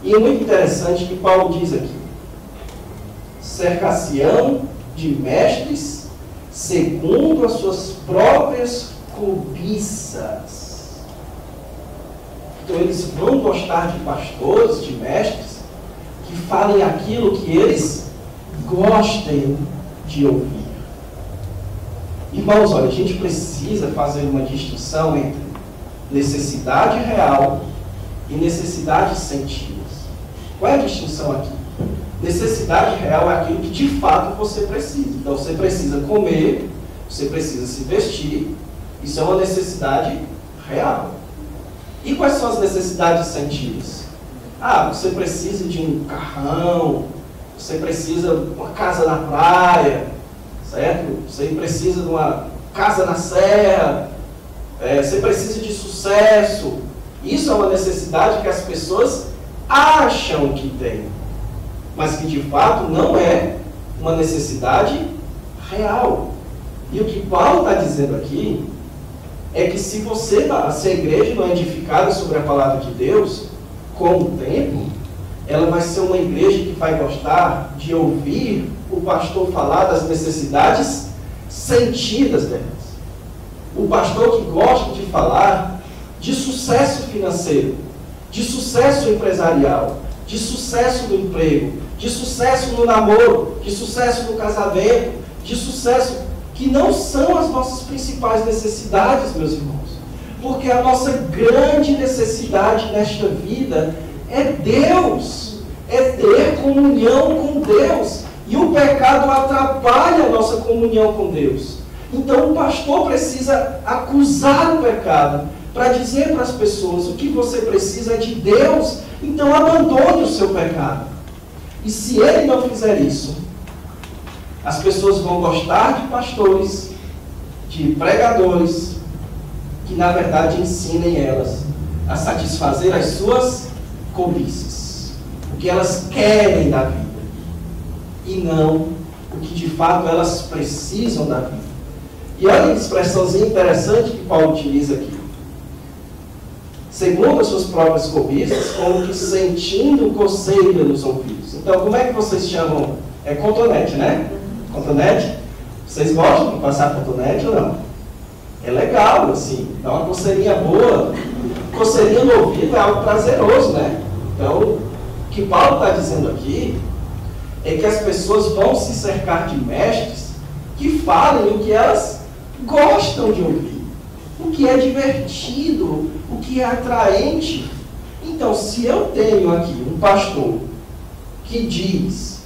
E é muito interessante que Paulo diz aqui: cercar-se-ão de mestres segundo as suas próprias cobiças. Então eles vão gostar de pastores, de mestres, que falem aquilo que eles gostem de ouvir. Irmãos, olha, a gente precisa fazer uma distinção entre necessidade real e necessidades sentidas. Qual é a distinção aqui? Necessidade real é aquilo que de fato você precisa. Então você precisa comer, você precisa se vestir, isso é uma necessidade real. E quais são as necessidades sentidas? Você precisa de um carrão, você precisa de uma casa na praia, certo? Você precisa de uma casa na serra, você precisa de sucesso. Isso é uma necessidade que as pessoas acham que tem, mas que de fato não é uma necessidade real. E o que Paulo está dizendo aqui é que se a igreja não é edificada sobre a palavra de Deus, com o tempo, ela vai ser uma igreja que vai gostar de ouvir o pastor falar das necessidades sentidas delas. O pastor que gosta de falar de sucesso financeiro, de sucesso empresarial, de sucesso no emprego, de sucesso no namoro, de sucesso no casamento, de sucesso que não são as nossas principais necessidades, meus irmãos. Porque a nossa grande necessidade nesta vida é Deus, é ter comunhão com Deus. E o pecado atrapalha a nossa comunhão com Deus. Então o pastor precisa acusar o pecado para dizer para as pessoas: o que você precisa é de Deus, então abandone o seu pecado. E se ele não fizer isso, as pessoas vão gostar de pastores, de pregadores, que na verdade ensinem elas a satisfazer as suas cobiças, o que elas querem da vida, e não o que de fato elas precisam da vida. E olha que expressãozinha interessante que Paulo utiliza aqui: segundo as suas próprias cobiças, como que sentindo coceira nos ouvidos. Então, como é que vocês chamam? É cotonete, né? Cotonete? Vocês gostam de passar cotonete ou não? É legal, assim, dá uma coceirinha boa. Coceirinha no ouvido é algo prazeroso, né? Então, o que Paulo está dizendo aqui é que as pessoas vão se cercar de mestres que falem o que elas gostam de ouvir. o que é divertido, o que é atraente. Então, se eu tenho aqui um pastor que diz,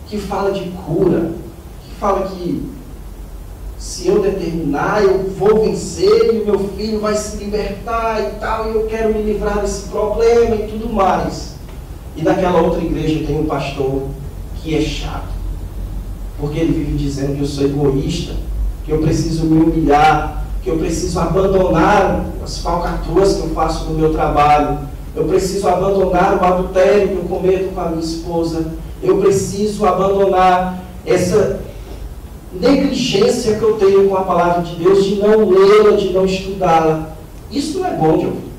que fala de cura, que fala que se eu determinar, eu vou vencer e o meu filho vai se libertar e tal, e eu quero me livrar desse problema e tudo mais. E naquela outra igreja tem um pastor que é chato, porque ele vive dizendo que eu sou egoísta, que eu preciso me humilhar, que eu preciso abandonar as falcatruas que eu faço no meu trabalho, eu preciso abandonar o adultério que eu cometo com a minha esposa, eu preciso abandonar essa negligência que eu tenho com a palavra de Deus, de não lê-la, de não estudá-la. Isso não é bom de ouvir.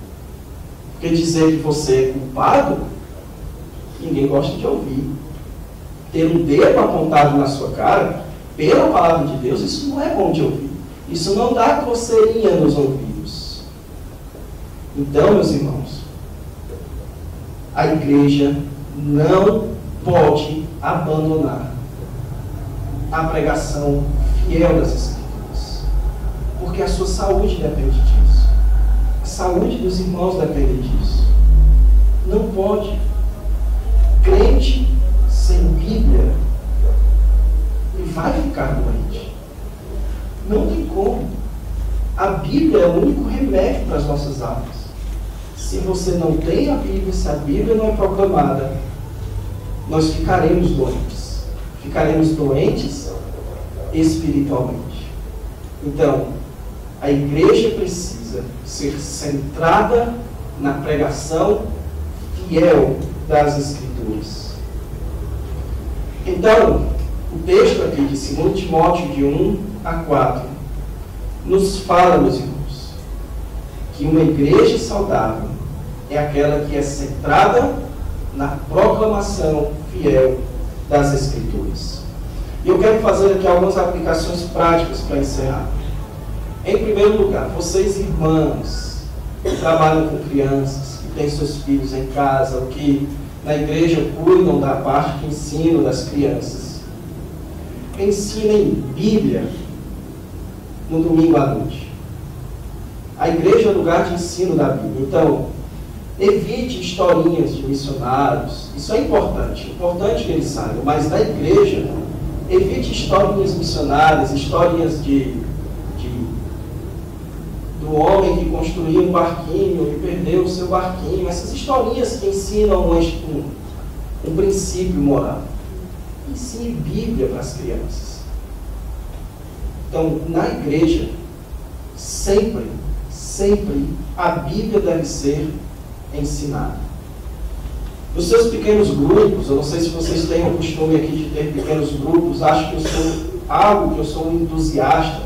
Porque dizer que você é culpado, ninguém gosta de ouvir. Ter um dedo apontado na sua cara, pela palavra de Deus, isso não é bom de ouvir. Isso não dá coceirinha nos ouvidos. Então, meus irmãos, a igreja não pode abandonar a pregação fiel das Escrituras, porque a sua saúde depende disso, a saúde dos irmãos depende disso. Não pode. Crente sem Bíblia, ele vai ficar doente. Não tem como. A Bíblia é o único remédio para as nossas almas. Se você não tem a Bíblia, se a Bíblia não é proclamada, nós ficaremos doentes. Ficaremos doentes espiritualmente. Então, a igreja precisa ser centrada na pregação fiel das Escrituras. Então, o texto aqui de 2 Timóteo de 1-4 nos fala, meus irmãos, que uma igreja saudável é aquela que é centrada na proclamação fiel das Escrituras. E eu quero fazer aqui algumas aplicações práticas para encerrar. Em primeiro lugar, vocês irmãos que trabalham com crianças, que têm seus filhos em casa, ou que na igreja cuidam da parte de ensino das crianças, ensinem Bíblia no domingo à noite. A igreja é o lugar de ensino da Bíblia. Então, evite historinhas de missionários. Isso é importante que eles saibam. Mas na igreja, evite historinhas missionárias, historinhas do homem que construiu um barquinho e perdeu o seu barquinho. Essas historinhas que ensinam um princípio moral. Ensine Bíblia para as crianças. Então, na igreja, sempre a Bíblia deve ser ensinada. Nos seus pequenos grupos, eu não sei se vocês têm o costume aqui de ter pequenos grupos, acho que eu sou um entusiasta.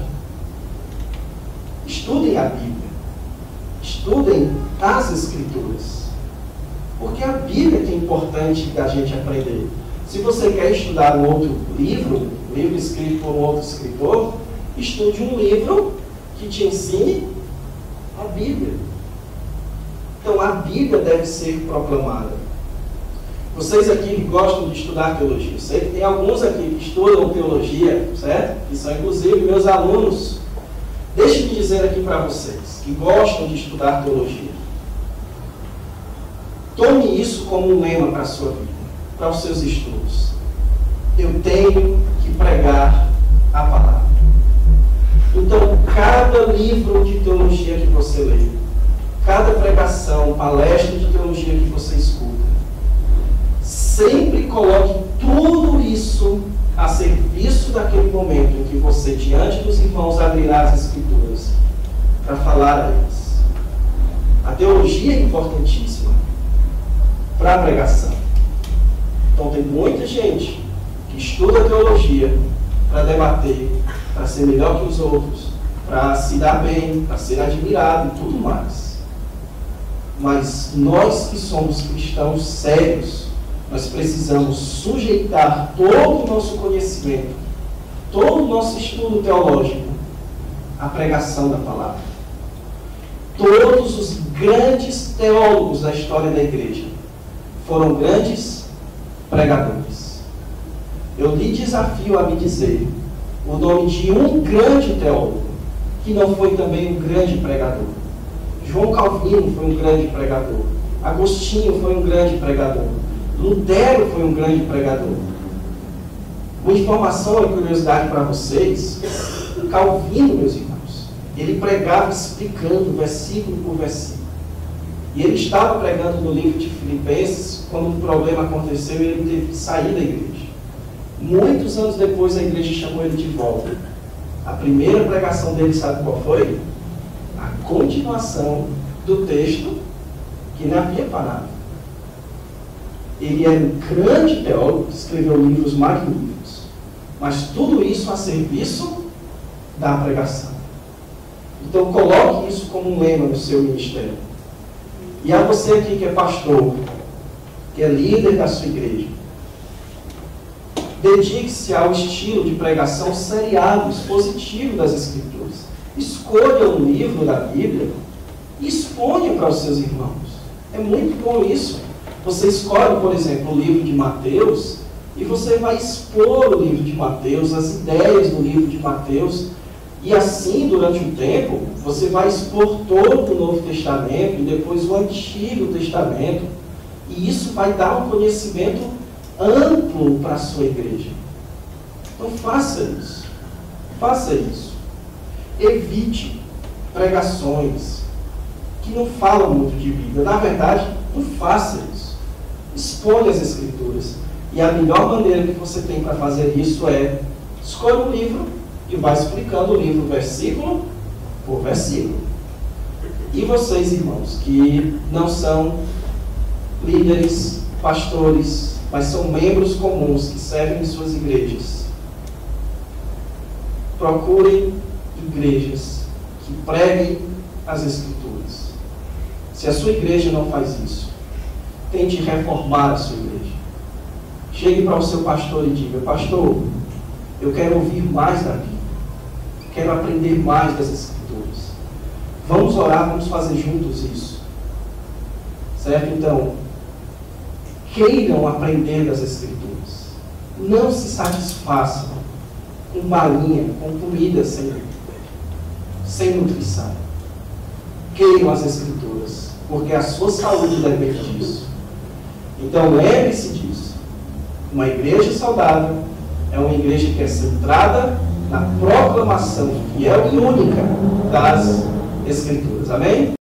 Estudem a Bíblia. Estudem as Escrituras. Porque a Bíblia que é importante da gente aprender. Se você quer estudar um outro livro escrito por um outro escritor, estude um livro que te ensine a Bíblia. Então, a Bíblia deve ser proclamada. Vocês aqui que gostam de estudar teologia, eu sei que tem alguns aqui que estudam teologia, certo? Que são, inclusive, meus alunos. Deixe-me dizer aqui para vocês, que gostam de estudar teologia. Tome isso como um lema para a sua vida, para os seus estudos. Eu tenho que pregar a palavra. Então, cada livro de teologia que você lê, cada pregação, palestra de teologia que você escuta, sempre coloque tudo isso a serviço daquele momento em que você, diante dos irmãos, abrirá as Escrituras para falar a eles. A teologia é importantíssima para a pregação. Então, tem muita gente que estuda teologia para debater, para ser melhor que os outros, para se dar bem, para ser admirado e tudo mais. Mas nós que somos cristãos sérios, nós precisamos sujeitar todo o nosso conhecimento, todo o nosso estudo teológico à pregação da palavra. Todos os grandes teólogos da história da igreja foram grandes pregadores. Eu lhe desafio a me dizer o nome de um grande teólogo que não foi também um grande pregador? João Calvino foi um grande pregador. Agostinho foi um grande pregador. Lutero foi um grande pregador. Uma informação e curiosidade para vocês: Calvino, meus irmãos, ele pregava explicando versículo por versículo. E ele estava pregando no livro de Filipenses quando um problema aconteceu e ele teve que sair da igreja. Muitos anos depois a igreja chamou ele de volta. A primeira pregação dele, sabe qual foi? A continuação do texto que não havia parado. Ele era um grande teólogo que escreveu livros magníficos, mas tudo isso a serviço da pregação. Então coloque isso como um lema no seu ministério. E a você aqui que é pastor, que é líder da sua igreja, dedique-se ao estilo de pregação seriado, expositivo das Escrituras. Escolha um livro da Bíblia e exponha para os seus irmãos. É muito bom isso. Você escolhe, por exemplo, o livro de Mateus e você vai expor o livro de Mateus, as ideias do livro de Mateus, e assim, durante um tempo, você vai expor todo o Novo Testamento e depois o Antigo Testamento, e isso vai dar um conhecimento amplo para a sua igreja. Então faça isso. Faça isso. Evite pregações que não falam muito de Bíblia. Na verdade, não faça isso. Exponha as Escrituras. E a melhor maneira que você tem para fazer isso é: escolha um livro e vai explicando o livro versículo por versículo. E vocês, irmãos, que não são líderes, pastores, mas são membros comuns que servem em suas igrejas, procurem igrejas que preguem as Escrituras. Se a sua igreja não faz isso, tente reformar a sua igreja. Chegue para o seu pastor e diga: pastor, eu quero ouvir mais da Bíblia, quero aprender mais das Escrituras. Vamos orar, vamos fazer juntos isso. Certo? Então, queiram aprender das Escrituras. Não se satisfaçam com balinha, com comida sem nutrição. Queiram as Escrituras, porque a sua saúde depende disso. Então lembre-se disso. Uma igreja saudável é uma igreja que é centrada na proclamação fiel e única das Escrituras. Amém?